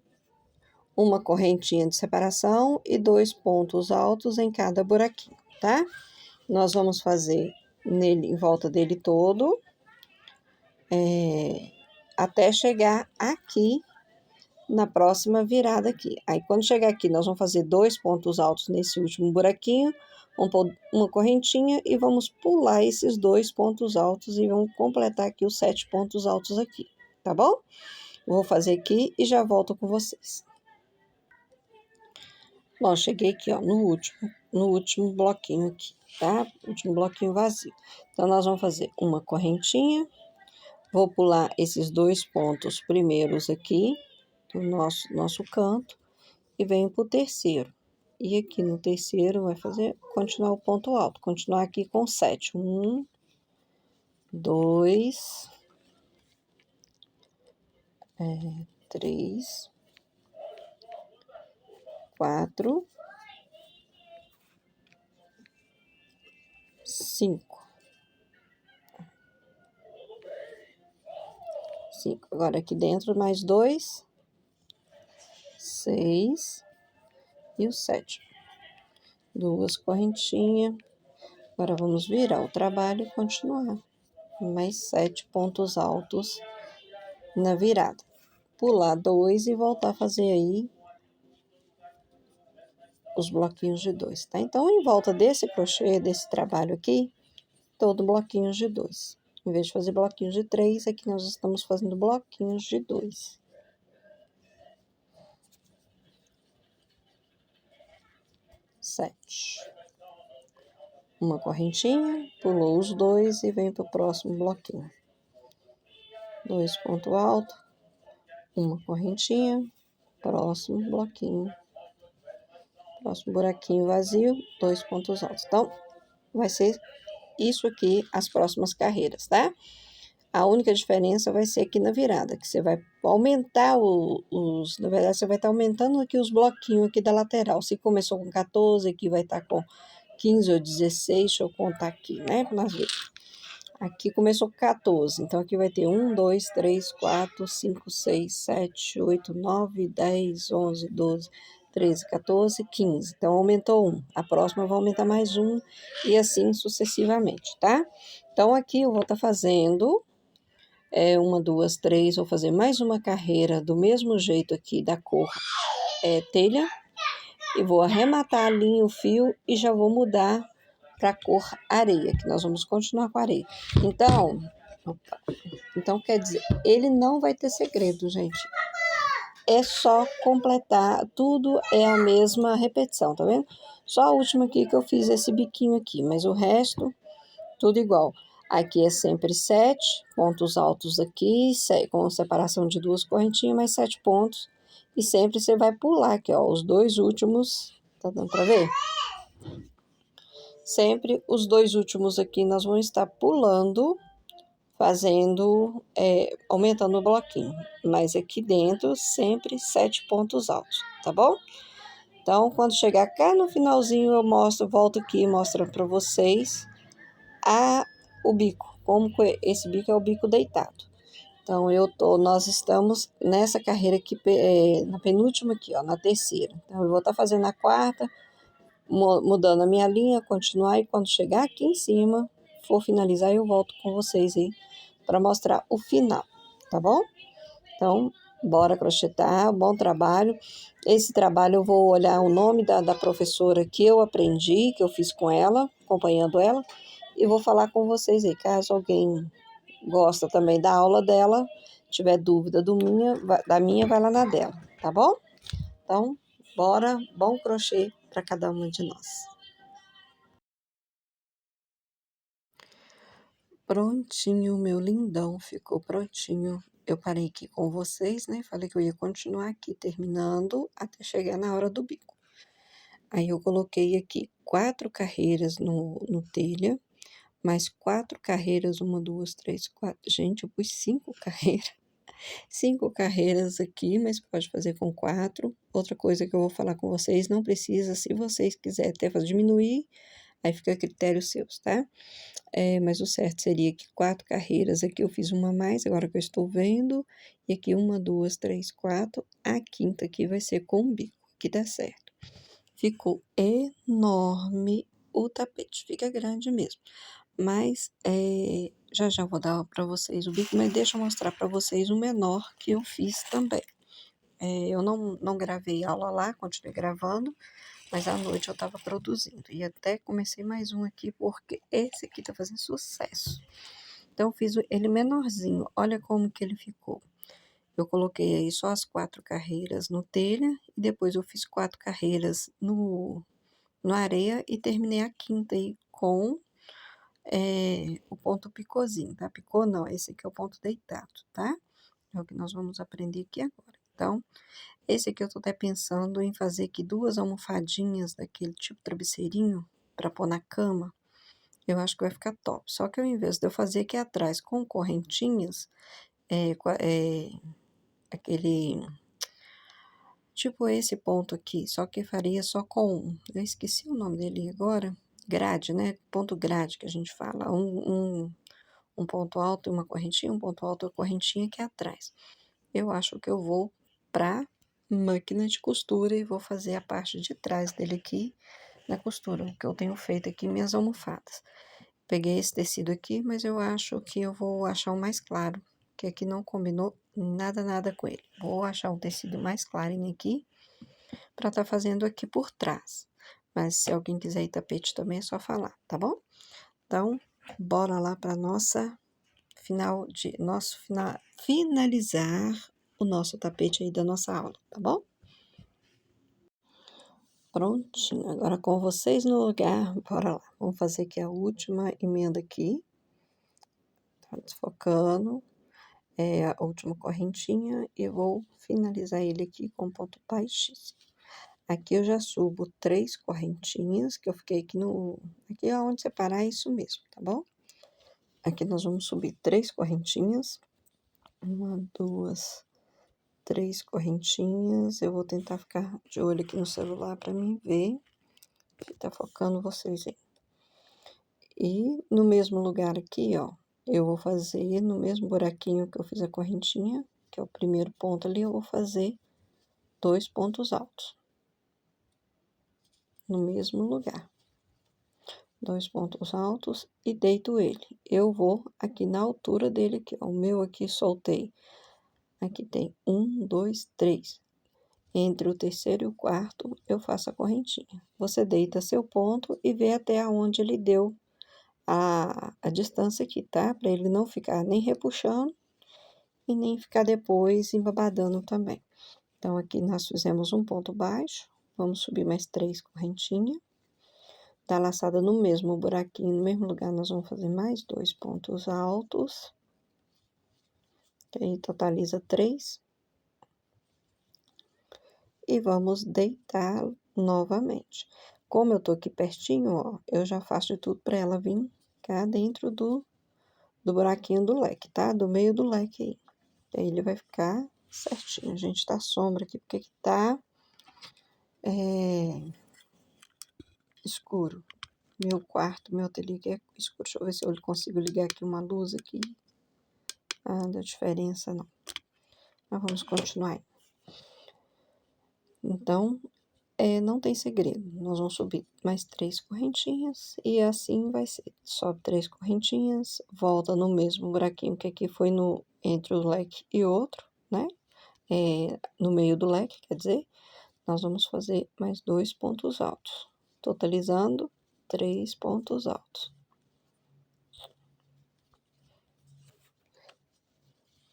A: uma correntinha de separação e 2 pontos altos em cada buraquinho, tá? Nós vamos fazer nele, em volta dele todo, até chegar aqui na próxima virada aqui. Aí, quando chegar aqui, nós vamos fazer 2 pontos altos nesse último buraquinho, vamos pôr uma correntinha e vamos pular esses 2 pontos altos e vamos completar aqui os 7 pontos altos aqui, tá bom? Vou fazer aqui e já volto com vocês. Bom, cheguei aqui, ó, no último bloquinho aqui, tá? Último bloquinho vazio. Então, nós vamos fazer uma correntinha, vou pular esses 2 pontos primeiros aqui, do nosso canto, e venho pro terceiro. E aqui no terceiro vai continuar o ponto alto, continuar aqui com 7. 1, 2, 3, 4, 5. Agora aqui dentro mais 2, 6 e o 7. 2 correntinhas. Agora vamos virar o trabalho e continuar. Mais 7 pontos altos na virada. Pular 2 e voltar a fazer aí os bloquinhos de 2, tá? Então, em volta desse crochê, desse trabalho aqui, todo bloquinhos de 2. Em vez de fazer bloquinhos de 3, aqui nós estamos fazendo bloquinhos de 2. 7. Uma correntinha, pulou os 2 e vem para o próximo bloquinho. 2 pontos altos, uma correntinha, próximo bloquinho. próximo buraquinho vazio, 2 pontos altos. Então, vai ser isso aqui as próximas carreiras, tá? A única diferença vai ser aqui na virada, que você vai aumentar na verdade, você vai estar aumentando aqui os bloquinhos aqui da lateral. Se começou com 14, aqui vai estar com 15 ou 16, deixa eu contar aqui, né, para nós ver. Aqui começou com 14, então aqui vai ter 1, 2, 3, 4, 5, 6, 7, 8, 9, 10, 11, 12, 13, 14, 15. Então, aumentou 1. A próxima vai aumentar mais 1 e assim sucessivamente, tá? Então, aqui eu vou estar fazendo 1, 2, 3, vou fazer mais uma carreira do mesmo jeito aqui da cor telha. E vou arrematar a linha, o fio e já vou mudar para a cor areia, que nós vamos continuar com areia. Então, quer dizer, ele não vai ter segredo, gente. É só completar, tudo é a mesma repetição, tá vendo? Só a última aqui que eu fiz esse biquinho aqui, mas o resto, tudo igual. Aqui é sempre 7 pontos altos aqui, com separação de 2 correntinhas, mais 7 pontos. E sempre você vai pular aqui, ó, os 2 últimos, tá dando pra ver? Sempre os 2 últimos aqui nós vamos estar pulando, fazendo, aumentando o bloquinho. Mas aqui dentro, sempre 7 pontos altos, tá bom? Então, quando chegar cá no finalzinho, eu volto aqui e mostro para vocês o bico, como que esse bico é o bico deitado. Então, nós estamos nessa carreira aqui, na penúltima aqui, ó, na terceira. Então, eu vou estar fazendo a quarta, mudando a minha linha, continuar, e quando chegar aqui em cima, for finalizar, eu volto com vocês aí para mostrar o final, tá bom? Então, bora crochetar, bom trabalho. Esse trabalho eu vou olhar o nome da professora que eu aprendi, que eu fiz com ela, acompanhando ela, e vou falar com vocês aí, caso alguém gosta também da aula dela, tiver dúvida da minha, vai lá na dela, tá bom? Então, bora, bom crochê para cada uma de nós. Prontinho, meu lindão, ficou prontinho. Eu parei aqui com vocês, né? Falei que eu ia continuar aqui terminando até chegar na hora do bico. Aí eu coloquei aqui 4 carreiras no telha, mais 4 carreiras, 1, 2, 3, 4. Gente, eu pus 5 carreiras. 5 carreiras aqui, mas pode fazer com 4. Outra coisa que eu vou falar com vocês, não precisa, se vocês quiserem até diminuir, aí fica a critério seus, tá? Mas o certo seria que 4 carreiras, aqui eu fiz uma a mais, agora que eu estou vendo, e aqui 1, 2, 3, 4, a quinta aqui vai ser com o bico, que dá certo. Ficou enorme o tapete, fica grande mesmo. Mas já vou dar para vocês o bico, mas deixa eu mostrar para vocês o menor que eu fiz também. Eu não gravei aula lá, continuei gravando, mas à noite eu estava produzindo. E até comecei mais um aqui, porque esse aqui tá fazendo sucesso. Então, eu fiz ele menorzinho. Olha como que ele ficou. Eu coloquei aí só as 4 carreiras no telha, e depois eu fiz 4 carreiras no areia, e terminei a quinta aí com o ponto picôzinho, tá? Picô não, esse aqui é o ponto deitado, tá? É o que nós vamos aprender aqui agora. Então, esse aqui eu tô até pensando em fazer aqui 2 almofadinhas daquele tipo travesseirinho para pôr na cama. Eu acho que vai ficar top. Só que ao invés de eu fazer aqui atrás com correntinhas, aquele tipo esse ponto aqui, só que faria só com, eu esqueci o nome dele agora, grade, né? Ponto grade que a gente fala, um ponto alto e uma correntinha, um ponto alto e uma correntinha aqui atrás. Eu acho que eu vou para máquina de costura e vou fazer a parte de trás dele aqui na costura, o que eu tenho feito aqui minhas almofadas. Peguei esse tecido aqui, mas eu acho que eu vou achar o mais claro, que aqui não combinou nada com ele. Vou achar um tecido mais clarinho aqui para estar fazendo aqui por trás. Mas se alguém quiser ir tapete também é só falar, tá bom? Então, bora lá para finalizar o nosso tapete aí da nossa aula, tá bom? Prontinho, agora com vocês no lugar, bora lá. Vamos fazer aqui a última emenda aqui. Tá desfocando. A última correntinha e vou finalizar ele aqui com ponto baixíssimo. Aqui eu já subo 3 correntinhas, que eu fiquei aqui no... Aqui é onde separar, é isso mesmo, tá bom? Aqui nós vamos subir 3 correntinhas. 1, 2, 3 correntinhas. Eu vou tentar ficar de olho aqui no celular para mim ver que tá focando vocês aí. E no mesmo lugar aqui, ó, eu vou fazer no mesmo buraquinho que eu fiz a correntinha, que é o primeiro ponto ali, eu vou fazer 2 pontos altos. No mesmo lugar. 2 pontos altos e deito ele. Eu vou aqui na altura dele aqui, ó, o meu aqui soltei. Aqui tem 1, 2, 3. Entre o terceiro e o quarto, eu faço a correntinha. Você deita seu ponto e vê até onde ele deu a distância aqui, tá? Para ele não ficar nem repuxando e nem ficar depois embabadando também. Então, aqui nós fizemos um ponto baixo. Vamos subir mais 3 correntinhas. Tá laçada no mesmo buraquinho, no mesmo lugar, nós vamos fazer mais 2 pontos altos. Que aí totaliza 3. E vamos deitar novamente. Como eu tô aqui pertinho, ó, eu já faço de tudo para ela vir cá dentro do buraquinho do leque, tá? Do meio do leque aí. E aí ele vai ficar certinho. A gente tá sombra aqui, porque tá escuro. Meu quarto, meu ateliê aqui é escuro. Deixa eu ver se eu consigo ligar aqui uma luz aqui. Ah, não dá diferença não. Mas vamos continuar aí. Então, não tem segredo. Nós vamos subir mais 3 correntinhas e assim vai ser. Sobe 3 correntinhas, volta no mesmo buraquinho que aqui foi no entre o leque e outro, né? No meio do leque, quer dizer, nós vamos fazer mais 2 pontos altos, totalizando 3 pontos altos.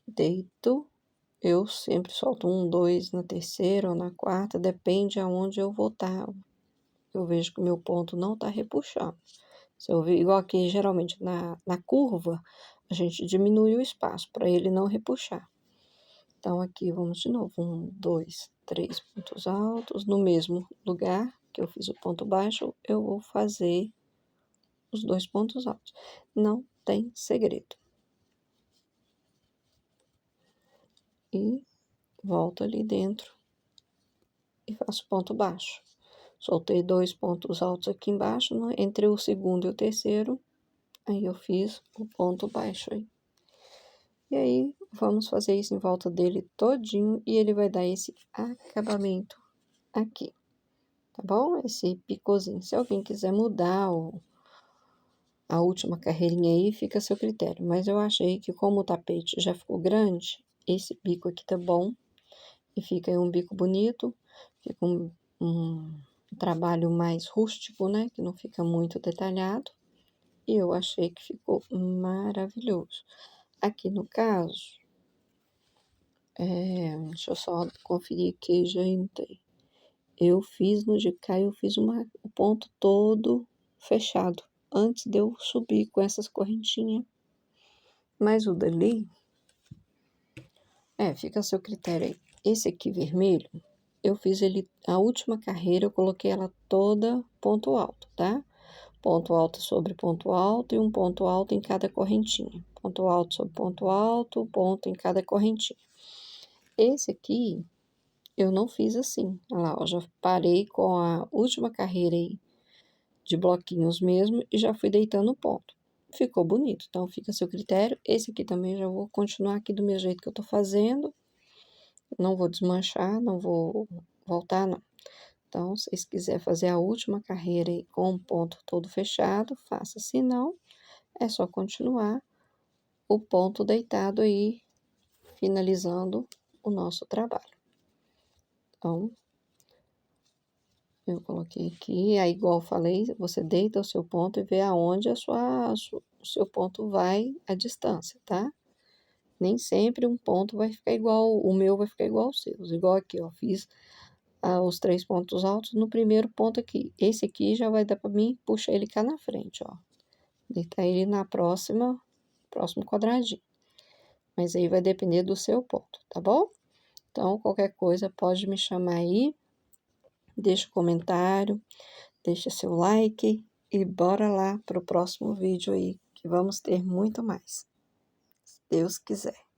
A: Deito, eu sempre solto 1, 2 na terceira ou na quarta, depende aonde eu vou estar. Eu vejo que o meu ponto não tá repuxando. Se eu ver, igual aqui, geralmente na curva, a gente diminui o espaço para ele não repuxar. Então, aqui vamos de novo. 1, 2, 3 pontos altos. No mesmo lugar que eu fiz o ponto baixo, eu vou fazer os 2 pontos altos. Não tem segredo. E volto ali dentro e faço ponto baixo. Soltei 2 pontos altos aqui embaixo, entre o segundo e o terceiro. Aí eu fiz o ponto baixo aí. E aí, vamos fazer isso em volta dele todinho e ele vai dar esse acabamento aqui, tá bom? Esse picôzinho. Se alguém quiser mudar a última carreirinha aí, fica a seu critério. Mas eu achei que como o tapete já ficou grande, esse bico aqui tá bom. E fica aí um bico bonito, fica um trabalho mais rústico, né? Que não fica muito detalhado. E eu achei que ficou maravilhoso. Aqui no caso, deixa eu só conferir que já entrei. Eu fiz no de cá, eu fiz o ponto todo fechado, antes de eu subir com essas correntinhas. Mas o dali, fica a seu critério aí. Esse aqui vermelho, eu fiz ele, a última carreira, eu coloquei ela toda ponto alto, tá? Ponto alto sobre ponto alto e um ponto alto em cada correntinha. Ponto alto sobre ponto alto, ponto em cada correntinha. Esse aqui, eu não fiz assim. Olha lá, ó, já parei com a última carreira aí de bloquinhos mesmo e já fui deitando o ponto. Ficou bonito, então fica a seu critério. Esse aqui também já vou continuar aqui do mesmo jeito que eu tô fazendo. Não vou desmanchar, não vou voltar, não. Então, se vocês quiserem fazer a última carreira aí com o ponto todo fechado, faça. Se não, é só continuar o ponto deitado aí, finalizando o nosso trabalho. Então, eu coloquei aqui, aí igual eu falei, você deita o seu ponto e vê aonde o seu ponto vai a distância, tá? Nem sempre um ponto vai ficar igual, o meu vai ficar igual aos seus. Igual aqui, ó, fiz os 3 pontos altos no primeiro ponto aqui. Esse aqui já vai dar para mim puxar ele cá na frente, ó. Deitar ele na próximo quadradinho. Mas aí vai depender do seu ponto, tá bom? Então, qualquer coisa pode me chamar aí deixa o comentário, deixa seu like e bora lá para o próximo vídeo aí, que vamos ter muito mais, se Deus quiser.